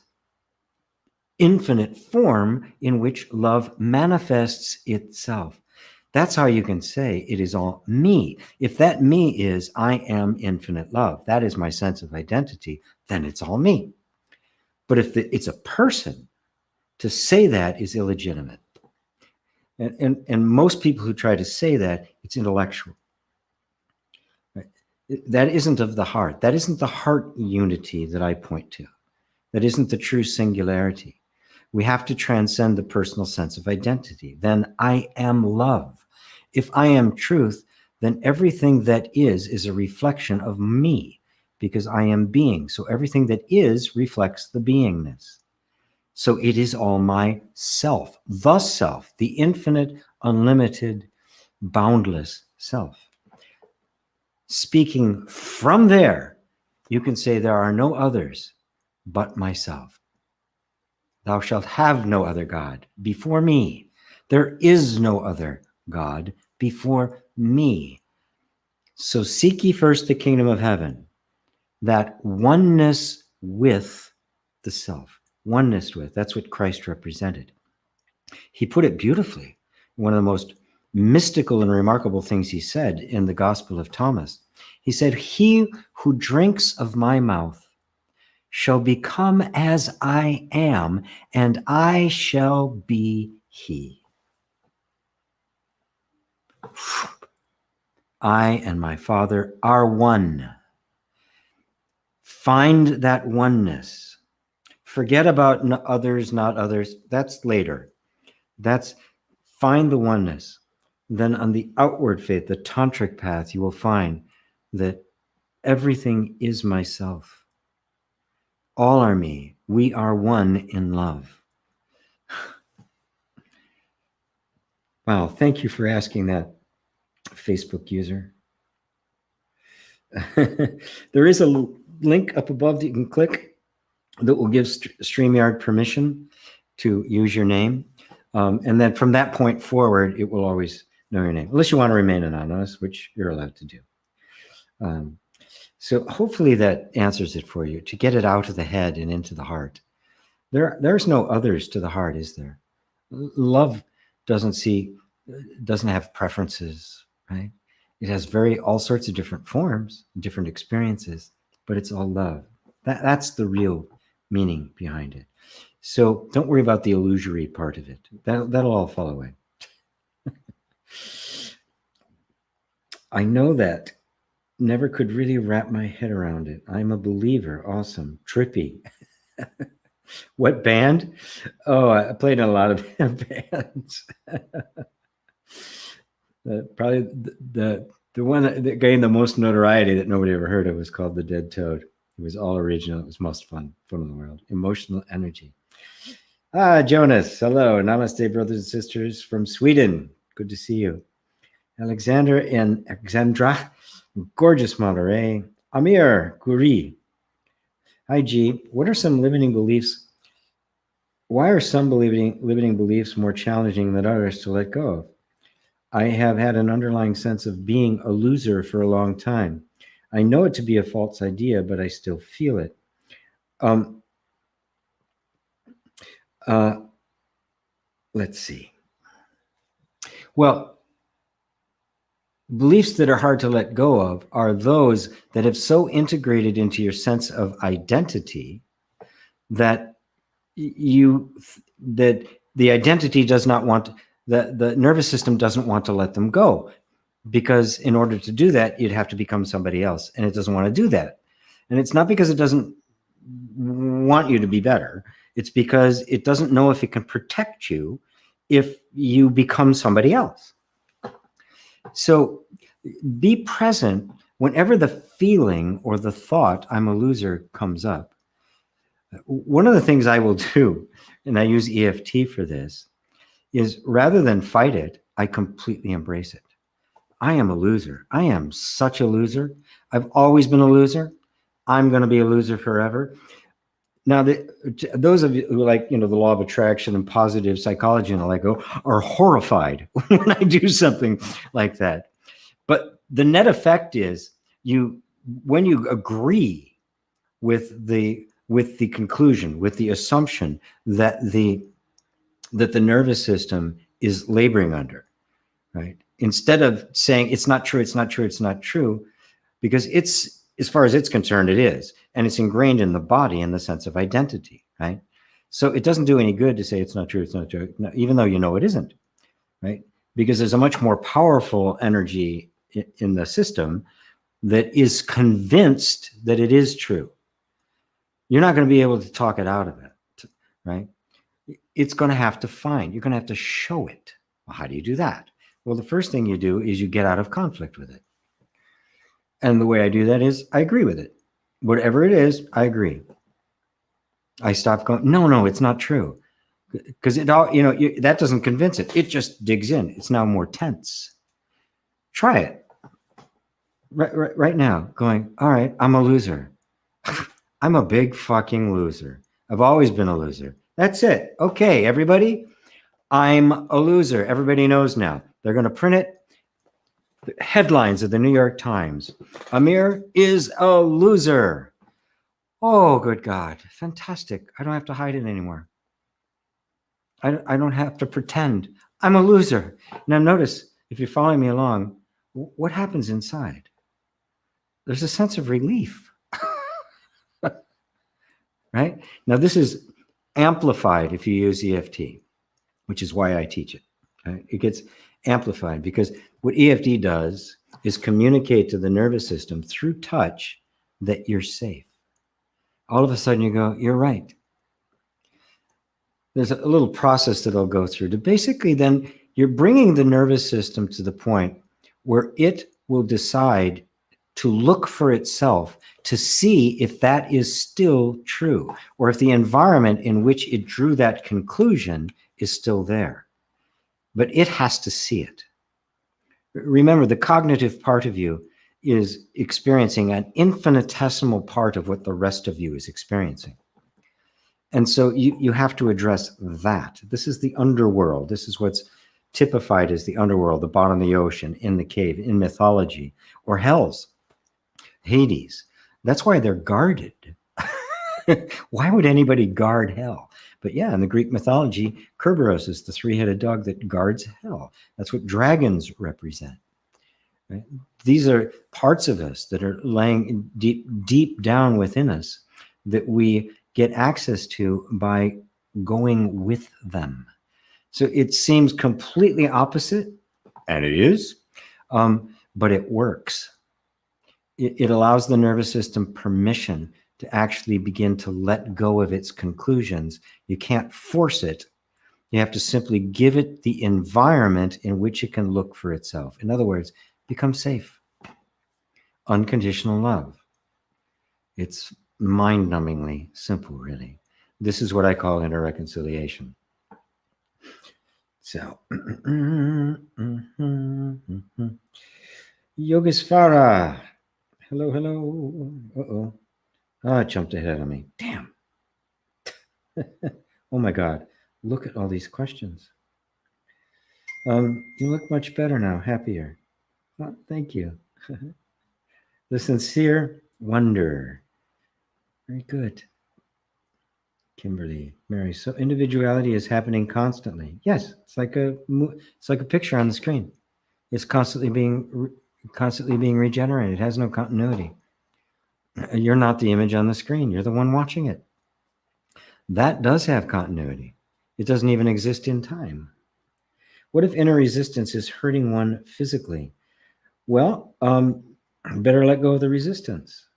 Speaker 2: infinite form in which love manifests itself. That's how you can say it is all me. If that me is I am infinite love, that is my sense of identity, then it's all me. But if it's a person, to say that is illegitimate. And most people who try to say that, it's intellectual. Right? That isn't of the heart. That isn't the heart unity that I point to. That isn't the true singularity. We have to transcend the personal sense of identity. Then I am love. If I am truth, then everything that is a reflection of me, because I am being. So everything that is reflects the beingness. So it is all my self, the infinite, unlimited, boundless self. Speaking from there, you can say there are no others but myself. Thou shalt have no other God before me. There is no other God before me. So seek ye first the kingdom of heaven, that oneness with the self. Oneness with, that's what Christ represented. He put it beautifully. One of the most mystical and remarkable things he said in the Gospel of Thomas. He said, he who drinks of my mouth shall become as I am, and I shall be he. I and my Father are one. Find that oneness. Forget about others, not others. That's later. That's find the oneness. Then on the outward faith, the tantric path, you will find that everything is myself. All are me. We are one in love. Wow, thank you for asking that, Facebook user. There is a link up above that you can click that will give StreamYard permission to use your name. And then from that point forward, it will always know your name, unless you want to remain anonymous, which you're allowed to do. So hopefully that answers it for you, to get it out of the head and into the heart. There's no others to the heart, is there? Love doesn't have preferences, right? It has all sorts of different forms, different experiences, but it's all love. That's the real meaning behind it. So don't worry about the illusory part of it. That'll all fall away. I know that. Never could really wrap my head around it. I'm a believer. Awesome. Trippy. What band? Oh, I played in a lot of bands. Probably the one that gained the most notoriety that nobody ever heard of was called The Dead Toad. It was all original. It was most fun in the world. Emotional energy. Jonas. Hello. Namaste, brothers and sisters from Sweden. Good to see you. Alexander and Alexandra. Gorgeous Monterey. Amir Guri. Hi, G. What are some limiting beliefs? Why are some limiting beliefs more challenging than others to let go of? I have had an underlying sense of being a loser for a long time. I know it to be a false idea, but I still feel it. Let's see. Well, beliefs that are hard to let go of are those that have so integrated into your sense of identity that that the identity does not want, the nervous system doesn't want to let them go, because in order to do that, you'd have to become somebody else, and it doesn't want to do that. And it's not because it doesn't want you to be better. It's because it doesn't know if it can protect you if you become somebody else. So be present whenever the feeling or the thought, I'm a loser, comes up. One of the things I will do, and I use EFT for this, is rather than fight it, I completely embrace it. I am a loser. I am such a loser. I've always been a loser. I'm going to be a loser forever. Now, those of you who like, the law of attraction and positive psychology and all that are horrified when I do something like that. But the net effect is when you agree with the conclusion, with the assumption that the nervous system is laboring under, right? Instead of saying it's not true, it's not true, it's not true, because it's, as far as it's concerned, it is, and it's ingrained in the body in the sense of identity, right? So it doesn't do any good to say it's not true, even though it isn't, right? Because there's a much more powerful energy in the system that is convinced that it is true. You're not going to be able to talk it out of it, right? It's going to have to you're going to have to show it. Well, how do you do that? Well, the first thing you do is you get out of conflict with it. And the way I do that is I agree with it. Whatever it is, I agree. I stop going, no, it's not true. Because it all, that doesn't convince it. It just digs in. It's now more tense. Try it. Right now, going, all right, I'm a loser. I'm a big fucking loser. I've always been a loser. That's it. Okay, everybody, I'm a loser. Everybody knows now. They're going to print it. Headlines of the New York Times. Amir is a loser. Oh, good God. Fantastic. I don't have to hide it anymore. I don't have to pretend. I'm a loser. Now notice, if you're following me along, what happens inside? There's a sense of relief. Right? Now this is amplified if you use EFT, which is why I teach it. Right? It gets amplified because what EFT does is communicate to the nervous system through touch that you're safe. All of a sudden you go, you're right. There's a little process that I'll go through to basically then you're bringing the nervous system to the point where it will decide to look for itself to see if that is still true, or if the environment in which it drew that conclusion is still there. But it has to see it. Remember, the cognitive part of you is experiencing an infinitesimal part of what the rest of you is experiencing. And so you have to address that. This is the underworld. This is what's typified as the underworld, the bottom of the ocean, in the cave, in mythology, or hells, Hades. That's why they're guarded. Why would anybody guard hell? But yeah, in the Greek mythology, Kerberos is the three-headed dog that guards hell. That's what dragons represent. Right? These are parts of us that are laying deep down within us that we get access to by going with them. So it seems completely opposite, and it is, but it works. It allows the nervous system permission to actually begin to let go of its conclusions. You can't force it. You have to simply give it the environment in which it can look for itself. In other words, become safe. Unconditional love. It's mind-numbingly simple, really. This is what I call inner reconciliation. So, Yogisvara. Hello. Uh-oh. Oh, it jumped ahead of me. Damn. Oh my God. Look at all these questions. You look much better now, happier. Oh, thank you. The sincere wonder. Very good. Kimberly, Mary. So individuality is happening constantly. Yes, it's like a picture on the screen. It's constantly being regenerated. It has no continuity. You're not the image on the screen. You're the one watching it. That does have continuity. It doesn't even exist in time. What if inner resistance is hurting one physically? Well, better let go of the resistance.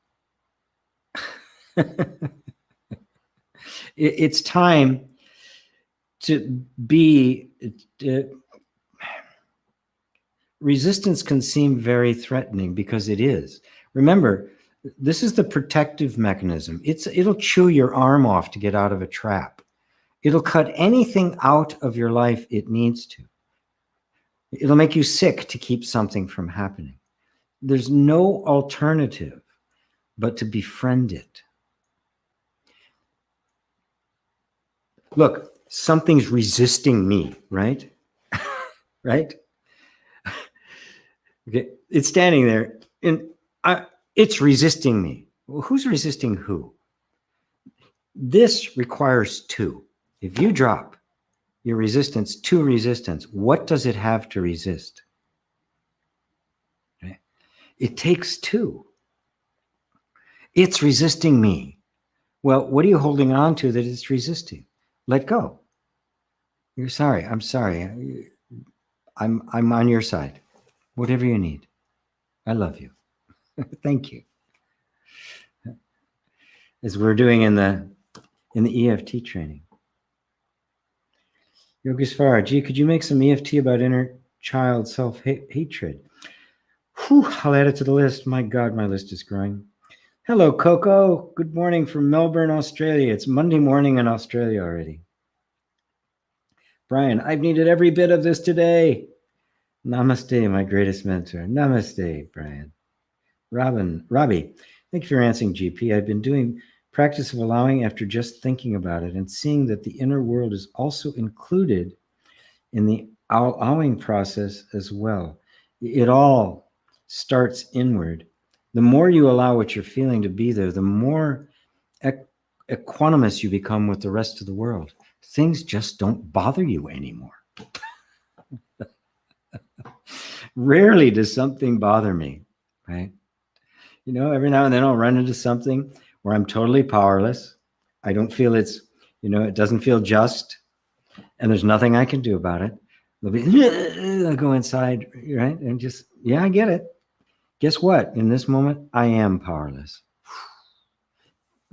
Speaker 2: It's time to be. Resistance can seem very threatening because it is. Remember, this is the protective mechanism. It'll chew your arm off to get out of a trap. It'll cut anything out of your life it needs to. It'll make you sick to keep something from happening. There's no alternative but to befriend it. Look, something's resisting me, right? Right? Okay, it's standing there and it's resisting me. Well, who's resisting who? This requires two. If you drop your resistance to resistance, what does it have to resist? Okay. It takes two. It's resisting me. Well, what are you holding on to that it's resisting? Let go. You're sorry. I'm sorry. I'm on your side. Whatever you need. I love you. Thank you. As we're doing in the EFT training. Yogisvara, gee, could you make some EFT about inner child self-hatred? Whew, I'll add it to the list. My God, my list is growing. Hello, Coco. Good morning from Melbourne, Australia. It's Monday morning in Australia already. Brian, I've needed every bit of this today. Namaste, my greatest mentor. Namaste, Brian. Robbie, thank you for answering, GP. I've been doing practice of allowing after just thinking about it and seeing that the inner world is also included in the allowing process as well. It all starts inward. The more you allow what you're feeling to be there, the more equanimous you become with the rest of the world. Things just don't bother you anymore. Rarely does something bother me, right? You know, every now and then I'll run into something where I'm totally powerless. I don't feel it doesn't feel just, and there's nothing I can do about it. I'll go inside, right? And just, I get it. Guess what? In this moment, I am powerless.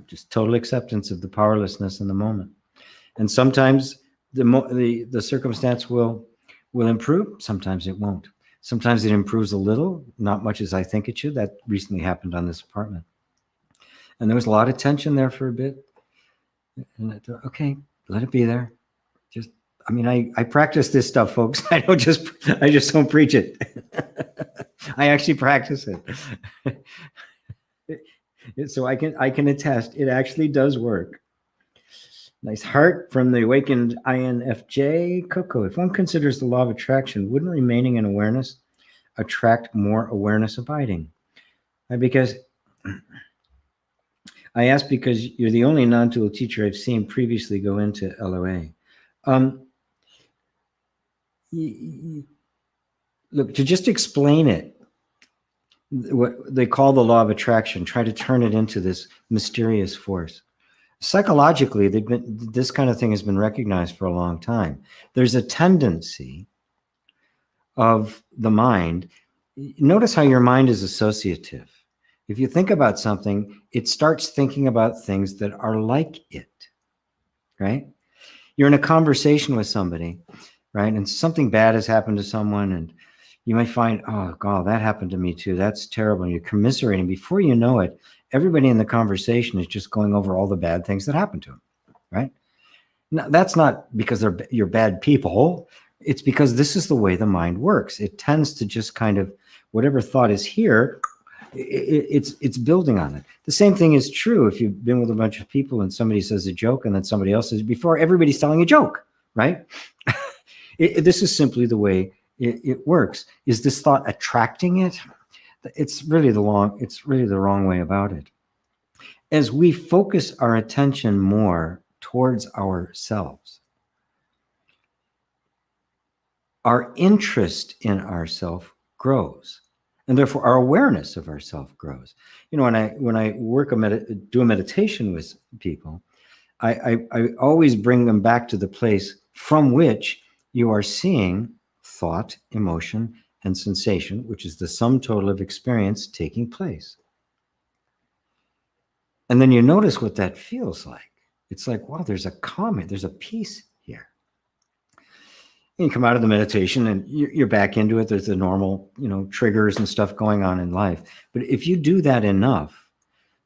Speaker 2: Just total acceptance of the powerlessness in the moment. And sometimes the circumstance will improve. Sometimes it won't. Sometimes it improves a little, not much as I think it should. That recently happened on this apartment. And there was a lot of tension there for a bit. And I thought, okay, let it be there. I practice this stuff, folks. I just don't preach it. I actually practice it. So I can attest, it actually does work. Nice heart from the awakened INFJ. Coco, if one considers the law of attraction, wouldn't remaining in awareness attract more awareness abiding? Because I ask because you're the only non-dual teacher I've seen previously go into LOA. Look, to just explain it, what they call the law of attraction, try to turn it into this mysterious force. Psychologically, this kind of thing has been recognized for a long time. There's a tendency of the mind. Notice how your mind is associative. If you think about something, it starts thinking about things that are like it, right? You're in a conversation with somebody, right? And something bad has happened to someone, and you might find, oh, God, that happened to me too. That's terrible. And you're commiserating. Before you know it, everybody in the conversation is just going over all the bad things that happened to them, right? Now, that's not because you're bad people. It's because this is the way the mind works. It tends to just kind of, whatever thought is here, it's building on it. The same thing is true if you've been with a bunch of people and somebody says a joke and then somebody else says before, everybody's telling a joke, right? This is simply the way it works. Is this thought attracting it? It's really the wrong way about it. As we focus our attention more towards ourselves. Our interest in ourself grows, and therefore our awareness of ourself grows. You know, when I do a meditation with people, I always bring them back to the place from which you are seeing thought, emotion, and sensation, which is the sum total of experience taking place. And then you notice what that feels like. It's like, wow, there's a calm, there's a peace here. And you come out of the meditation and you're back into it. There's the normal, triggers and stuff going on in life. But if you do that enough,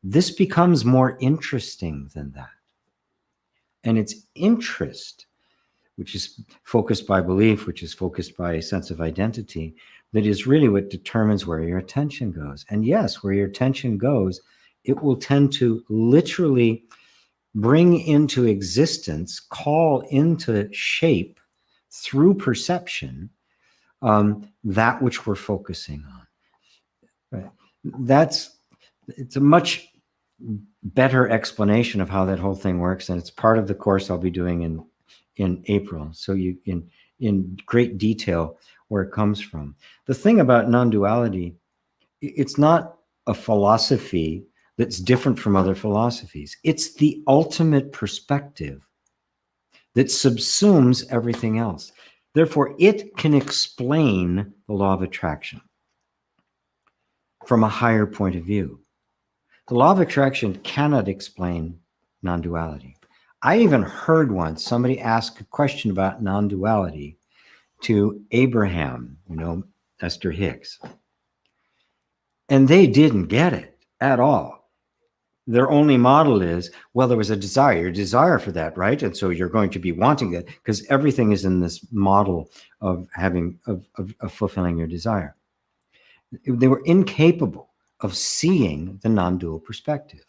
Speaker 2: this becomes more interesting than that. And it's interest, which is focused by belief, which is focused by a sense of identity, that is really what determines where your attention goes. And yes, where your attention goes, it will tend to literally bring into existence, call into shape through perception, that which we're focusing on. Right? It's a much better explanation of how that whole thing works, and it's part of the course I'll be doing in April. So you in great detail where it comes from. The thing about non-duality, it's not a philosophy that's different from other philosophies. It's the ultimate perspective that subsumes everything else. Therefore, it can explain the law of attraction from a higher point of view. The law of attraction cannot explain non-duality. I even heard once somebody ask a question about non-duality to Abraham, Esther Hicks. And they didn't get it at all. Their only model is, well, there was a desire for that, right? And so you're going to be wanting that because everything is in this model of fulfilling your desire. They were incapable of seeing the non-dual perspective.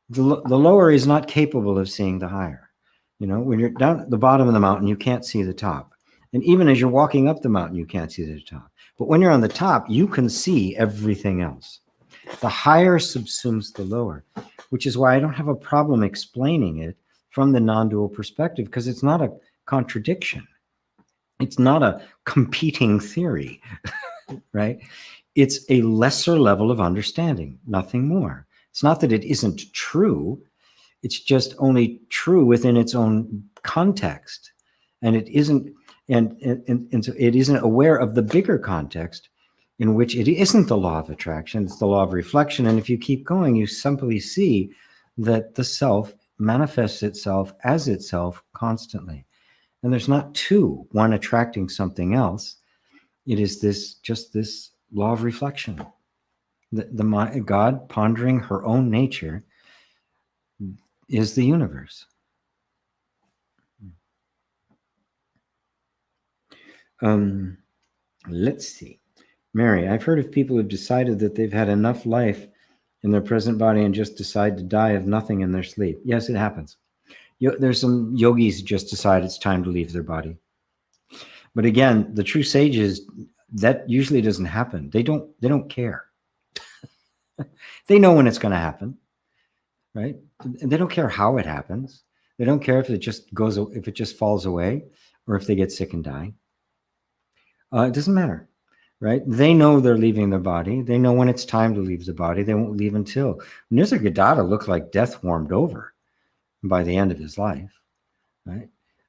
Speaker 2: The lower is not capable of seeing the higher. When you're down at the bottom of the mountain, you can't see the top. And even as you're walking up the mountain, you can't see the top. But when you're on the top, you can see everything else. The higher subsumes the lower, which is why I don't have a problem explaining it from the non-dual perspective, because it's not a contradiction. It's not a competing theory, right? It's a lesser level of understanding, nothing more. It's not that it isn't true. It's just only true within its own context. And it isn't, and so it isn't aware of the bigger context in which it isn't the law of attraction, it's the law of reflection. And if you keep going, you simply see that the self manifests itself as itself constantly. And there's not two, one attracting something else. It is this law of reflection. The God pondering her own nature is the universe. Let's see. Mary, I've heard of people who've decided that they've had enough life in their present body and just decide to die of nothing in their sleep. Yes, it happens. There's some yogis who just decide it's time to leave their body. But again, the true sages, that usually doesn't happen. They don't care. They know when it's going to happen, right? And they don't care how it happens. They don't care if it just falls away or if they get sick and die. It doesn't matter, right? They know they're leaving their body. They know when it's time to leave the body. They won't leave until. Nisargadatta looked like death warmed over by the end of his life, right?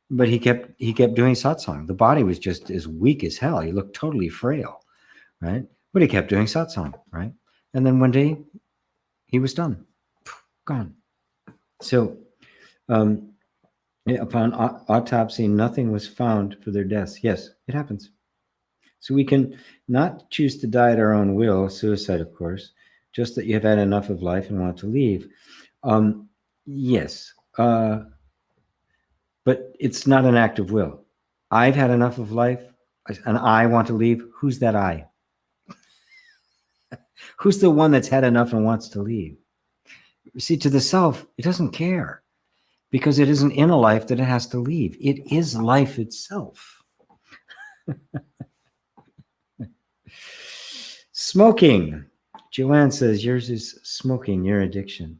Speaker 2: But he kept doing satsang. The body was just as weak as hell. He looked totally frail, right? But he kept doing satsang, right? And then one day he was done, gone. So upon autopsy, nothing was found for their deaths. Yes, it happens. So we can not choose to die at our own will, suicide, of course, just that you have had enough of life and want to leave. Yes, but it's not an act of will. I've had enough of life and I want to leave. Who's that I? Who's the one that's had enough and wants to leave? See, to the self, it doesn't care because it isn't in a life that it has to leave. It is life itself. Smoking. Joanne says, yours is smoking, your addiction.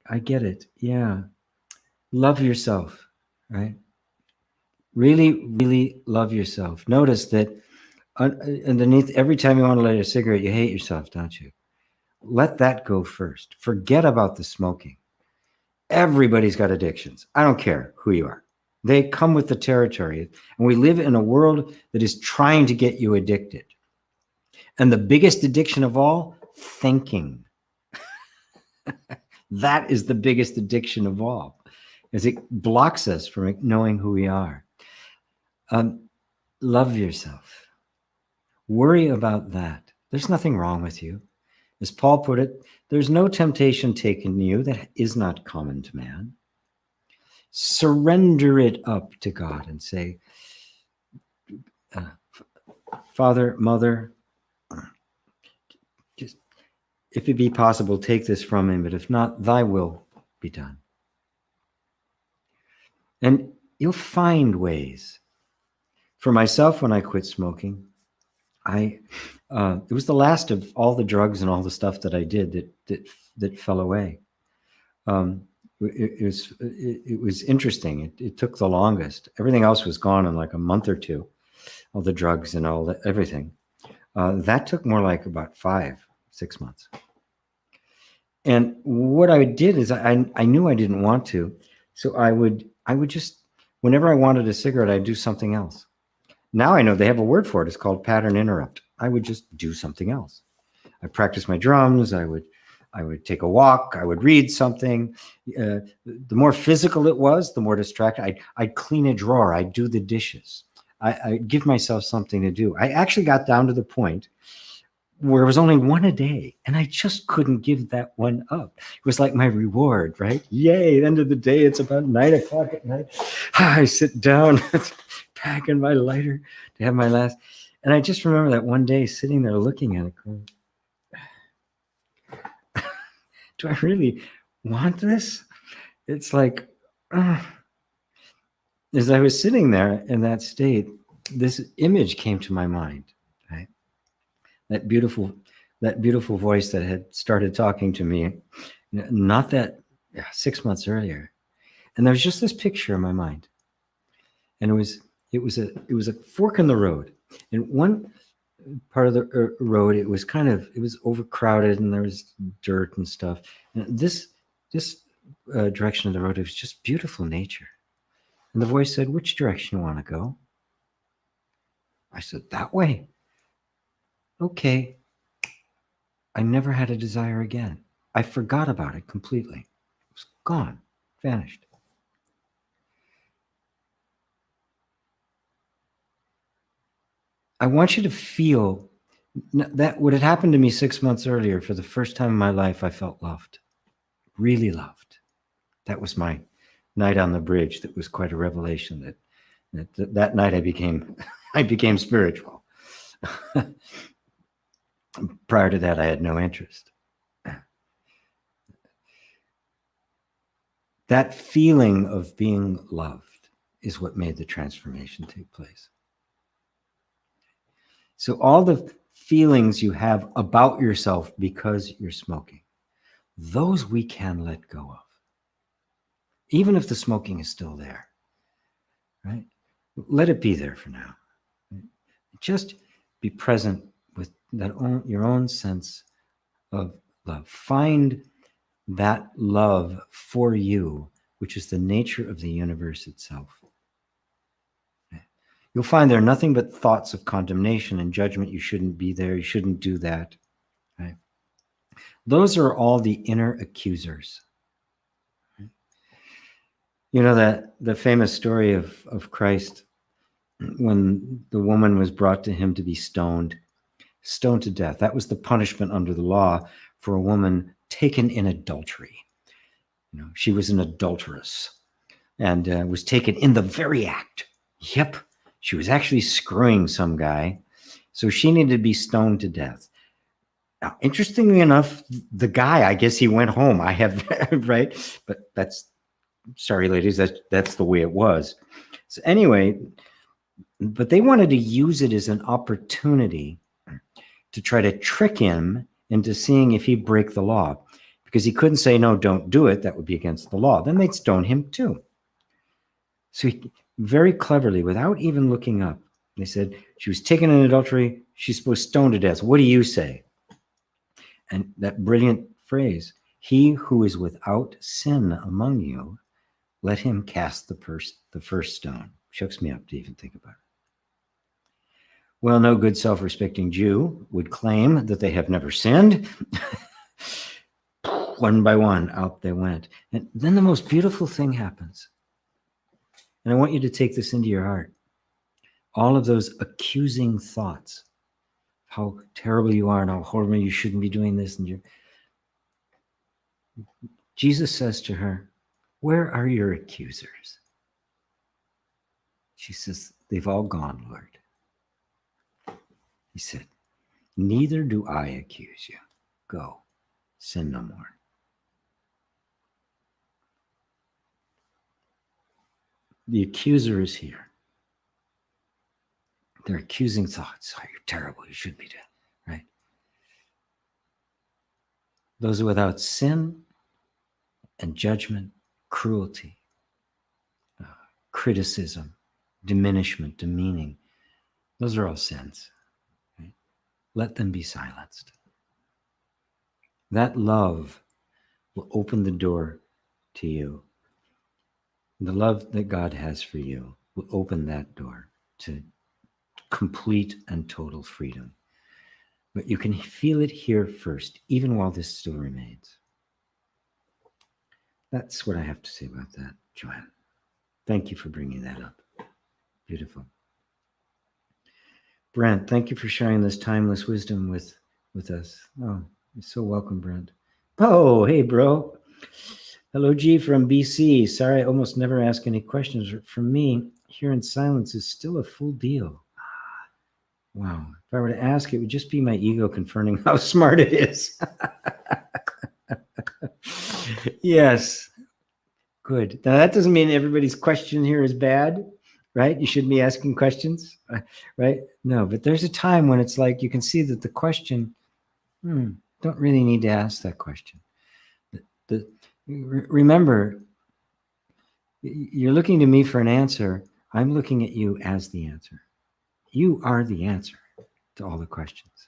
Speaker 2: I get it. Yeah. Love yourself, right? Really, really love yourself. Notice that underneath, every time you want to light a cigarette, you hate yourself, don't you? Let that go first. Forget about the smoking. Everybody's got addictions. I don't care who you are. They come with the territory. And we live in a world that is trying to get you addicted. And the biggest addiction of all, thinking. That is the biggest addiction of all, as it blocks us from knowing who we are. Love yourself. Worry about that. There's nothing wrong with you. As Paul put it, there's no temptation taken you that is not common to man. Surrender it up to God and say, Father, Mother, just if it be possible, take this from me, but if not, thy will be done. And you'll find ways. For myself, when I quit smoking, it was the last of all the drugs and all the stuff that I did that fell away. It was interesting. It took the longest. Everything else was gone in like a month or two. All the drugs and all that, everything. That took more like about 5-6 months. And what I did is I knew I didn't want to, so I would just, whenever I wanted a cigarette, I'd do something else. Now I know they have a word for it. It's called pattern interrupt. I would just do something else. I practiced my drums. I would take a walk. I would read something. The more physical it was, the more distracted. I'd clean a drawer. I'd do the dishes. I'd give myself something to do. I actually got down to the point where it was only one a day, and I just couldn't give that one up. It was like my reward, right? Yay, at the end of the day, it's about 9:00 at night. I sit down, packing my lighter to have my last. And I just remember that one day sitting there looking at it going, do I really want this? It's like, as I was sitting there in that state, this image came to my mind, right? That beautiful voice that had started talking to me, not that 6 months earlier. And there was just this picture in my mind. And it was a fork in the road. And one part of the road, it was overcrowded and there was dirt and stuff. And this direction of the road, it was just beautiful nature. And the voice said, which direction you want to go? I said, that way. Okay. I never had a desire again. I forgot about it completely. It was gone, vanished. I want you to feel that what had happened to me 6 months earlier. For the first time in my life, I felt loved, really loved. That was my night on the bridge. That was quite a revelation. That night I became spiritual. Prior to that, I had no interest. That feeling of being loved is what made the transformation take place. So all the feelings you have about yourself because you're smoking, those we can let go of. Even if the smoking is still there, right? Let it be there for now. Just be present with your own sense of love. Find that love for you, which is the nature of the universe itself. You'll find there are nothing but thoughts of condemnation and judgment. You shouldn't be there. You shouldn't do that. Right? Those are all the inner accusers. Right? You know that the famous story of Christ when the woman was brought to him to be stoned to death. That was the punishment under the law for a woman taken in adultery. She was an adulteress and was taken in the very act. Yep. She was actually screwing some guy. So she needed to be stoned to death. Now, interestingly enough, the guy, I guess he went home. I have, right? But sorry, ladies, that's the way it was. So anyway, but they wanted to use it as an opportunity to try to trick him into seeing if he'd break the law. because he couldn't say, no, don't do it. That would be against the law. Then they'd stone him too. So he very cleverly, without even looking up, they said, she was taken in adultery. She's supposed to stone to death. What do you say? And that brilliant phrase, he who is without sin among you, let him cast the first stone. Shooks me up to even think about it. Well, no good self-respecting Jew would claim that they have never sinned. One by one, out they went. And then the most beautiful thing happens. And I want you to take this into your heart. All of those accusing thoughts, how terrible you are and how horrible you shouldn't be doing this. And Jesus says to her, where are your accusers? She says, they've all gone, Lord. He said, neither do I accuse you. Go, sin no more. The accuser is here. They're accusing thoughts. Oh, you're terrible. You shouldn't be doing, right? Those are without sin and judgment, cruelty, criticism, diminishment, demeaning. Those are all sins. Right? Let them be silenced. That love will open the door to you. The love that God has for you will open that door to complete and total freedom. But you can feel it here first, even while this still remains. That's what I have to say about that, Joanne. Thank you for bringing that up. Beautiful. Brent, thank you for sharing this timeless wisdom with us. Oh, you're so welcome, Brent. Oh, hey, bro. Hello, G from BC. Sorry, I almost never ask any questions. For me, here in silence is still a full deal. Wow. If I were to ask, it would just be my ego confirming how smart it is. Yes. Good. Now, that doesn't mean everybody's question here is bad, right? You shouldn't be asking questions, right? No, but there's a time when it's like you can see that the question, don't really need to ask that question. Remember, you're looking to me for an answer. I'm looking at you as the answer. You are the answer to all the questions.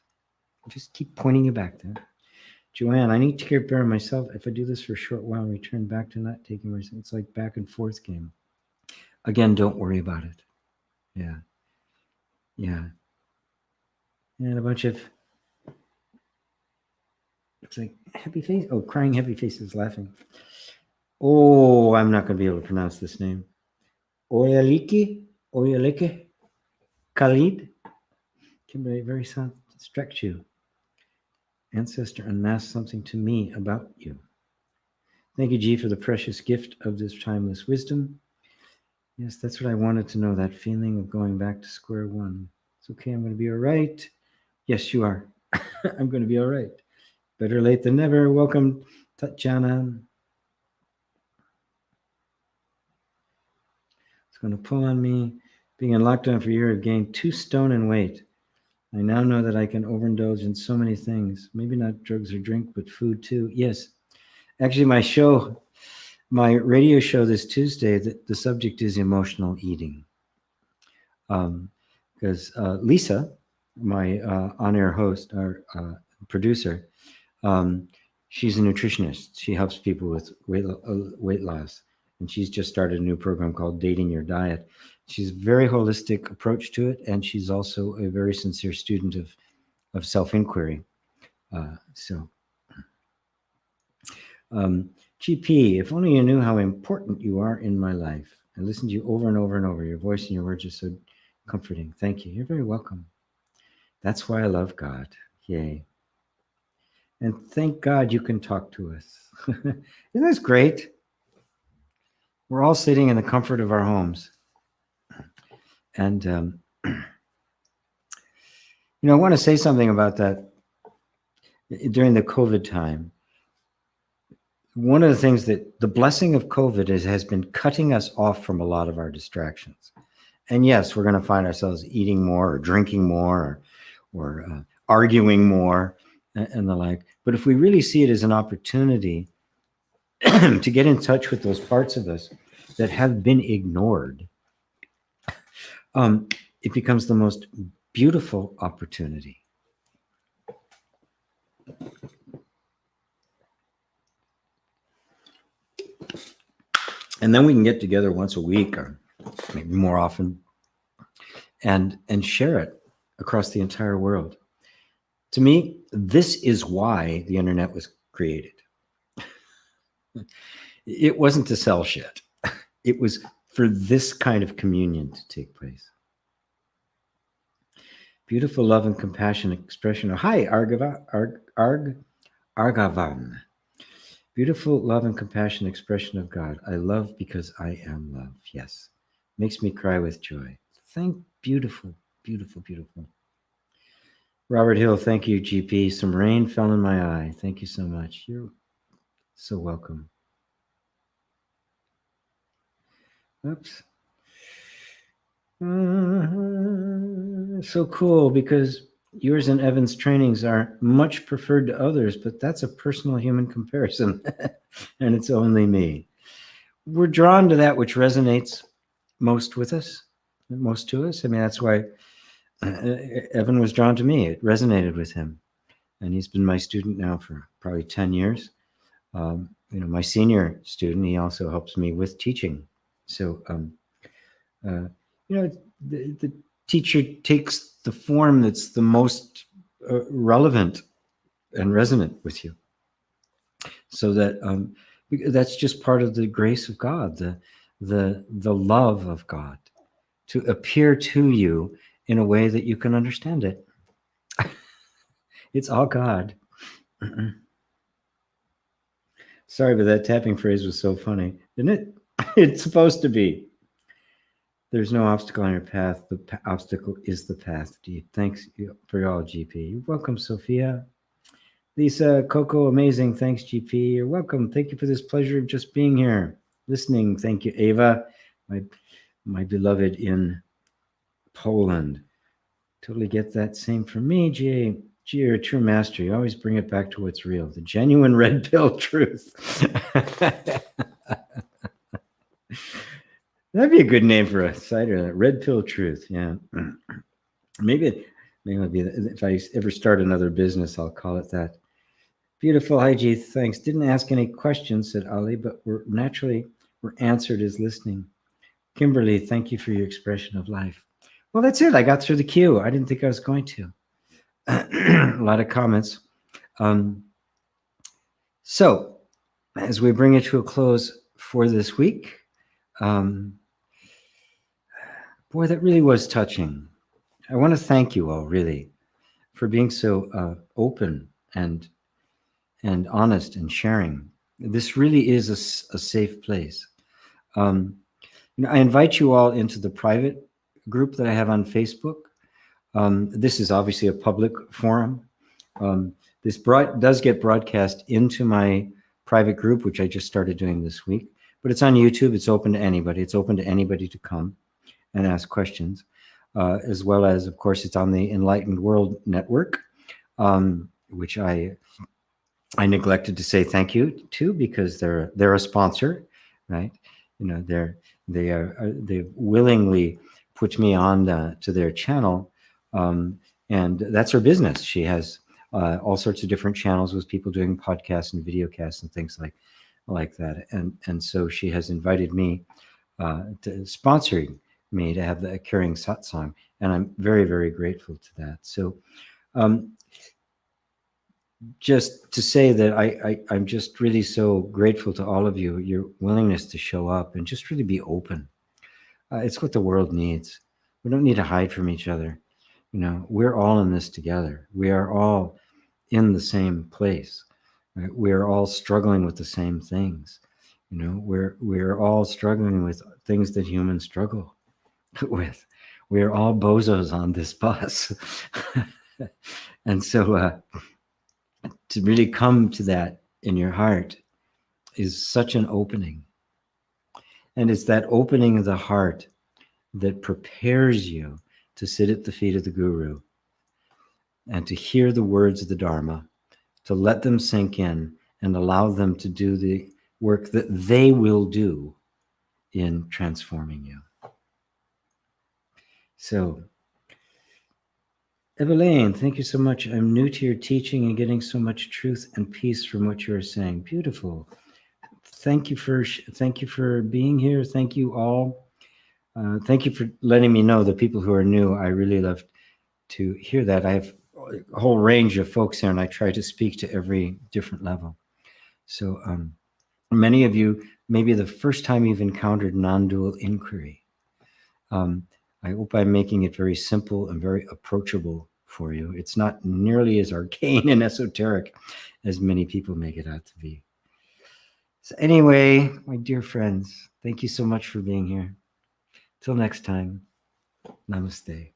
Speaker 2: Just keep pointing you back there. Joanne, I need to care better myself. If I do this for a short while, return back to not taking myself. It's like back and forth game. Again, don't worry about it. Yeah. Yeah. And a bunch of, it's like happy face. Oh, crying happy faces laughing. Oh, I'm not going to be able to pronounce this name. Oyaliki, Khalid. Can be very stretch you. Ancestor unmasked something to me about you. Thank you, G, for the precious gift of this timeless wisdom. Yes, that's what I wanted to know, that feeling of going back to square one. It's okay, I'm going to be all right. Yes, you are. I'm going to be all right. Better late than never. Welcome, Tatjana. It's going to pull on me. Being in lockdown for a year, I've gained 2 stone in weight. I now know that I can overindulge in so many things. Maybe not drugs or drink, but food too. Yes. Actually, my radio show this Tuesday, the subject is emotional eating. Because Lisa, my on-air host, our producer, she's a nutritionist. She helps people with weight loss. And she's just started a new program called Dating Your Diet. She's a very holistic approach to it. And she's also a very sincere student of self-inquiry. GP, if only you knew how important you are in my life. I listen to you over and over and over. Your voice and your words are so comforting. Thank you. You're very welcome. That's why I love God. Yay. And thank God you can talk to us. Isn't this great? We're all sitting in the comfort of our homes. And, I want to say something about that. During the COVID time, one of the things that the blessing of COVID has been cutting us off from a lot of our distractions. And yes, we're going to find ourselves eating more or drinking more or arguing more. and the like. But if we really see it as an opportunity to get in touch with those parts of us that have been ignored, it becomes the most beautiful opportunity. And then we can get together once a week or maybe more often and share it across the entire world. To me, this is why the internet was created. It wasn't to sell shit. It was for this kind of communion to take place. Beautiful love and compassion expression. Hi, Argavan. Beautiful love and compassion expression of God. I love because I am love. Yes. Makes me cry with joy. Beautiful, beautiful, beautiful. Robert Hill, thank you, GP. Some rain fell in my eye. Thank you so much. You're so welcome. Oops. So cool, because yours and Evan's trainings are much preferred to others, but that's a personal human comparison, and it's only me. We're drawn to that which resonates most with us, most to us. I mean, that's why Evan was drawn to me. It resonated with him, and he's been my student now for probably 10 years. My senior student, he also helps me with teaching. So, the teacher takes the form that's the most relevant and resonant with you. So that that's just part of the grace of God, the love of God, to appear to you in a way that you can understand it. It's all God. Sorry, but that tapping phrase was so funny, isn't it? It's supposed to be. There's no obstacle on your path. The obstacle is the path. Thanks for y'all, GP. You're welcome, Sophia. Lisa, Coco, amazing. Thanks, GP. You're welcome. Thank you for this pleasure of just being here, listening. Thank you, Ava, my beloved in Poland. Totally get that. Same for me, G, you're a true master. You always bring it back to what's real, the genuine red pill truth. That'd be a good name for a cider, Red Pill Truth. Yeah. Maybe it'll be, if I ever start another business, I'll call it that. Beautiful. Hi, G. Thanks. Didn't ask any questions, said Ali, but we're answered as listening. Kimberly, thank you for your expression of life. Well, that's it. I got through the queue. I didn't think I was going to. A lot of comments. So as we bring it to a close for this week, boy, that really was touching. I want to thank you all, really, for being so open and honest and sharing. This really is a safe place. I invite you all into the private group that I have on Facebook. This is obviously a public forum. This does get broadcast into my private group, which I just started doing this week. But it's on YouTube. It's open to anybody. It's open to anybody to come and ask questions, as well as, of course, it's on the Enlightened World Network, which I neglected to say thank you to, because they're a sponsor, right? They willingly put me on to their channel, and that's her business. She has all sorts of different channels with people doing podcasts and video casts and things like that, and so she has invited me to sponsoring me to have the carrying satsang, and I'm very, very grateful to that. So just to say that I'm just really so grateful to all of you, your willingness to show up and just really be open. It's what the world needs. We don't need to hide from each other. We're all in this together. We are all in the same place. Right? We are all struggling with the same things. We're all struggling with things that humans struggle with. We are all bozos on this bus. And so to really come to that in your heart is such an opening. And it's that opening of the heart that prepares you to sit at the feet of the Guru and to hear the words of the Dharma to let them sink in and allow them to do the work that they will do in transforming you. So, Evelyn, thank you so much. I'm new to your teaching and getting so much truth and peace from what you are saying. Beautiful. Thank you for being here. Thank you all. Thank you for letting me know, the people who are new. I really love to hear that. I have a whole range of folks here, and I try to speak to every different level. So many of you, maybe the first time you've encountered non-dual inquiry. I hope I'm making it very simple and very approachable for you. It's not nearly as arcane and esoteric as many people make it out to be. So anyway, my dear friends, thank you so much for being here. Till next time, namaste.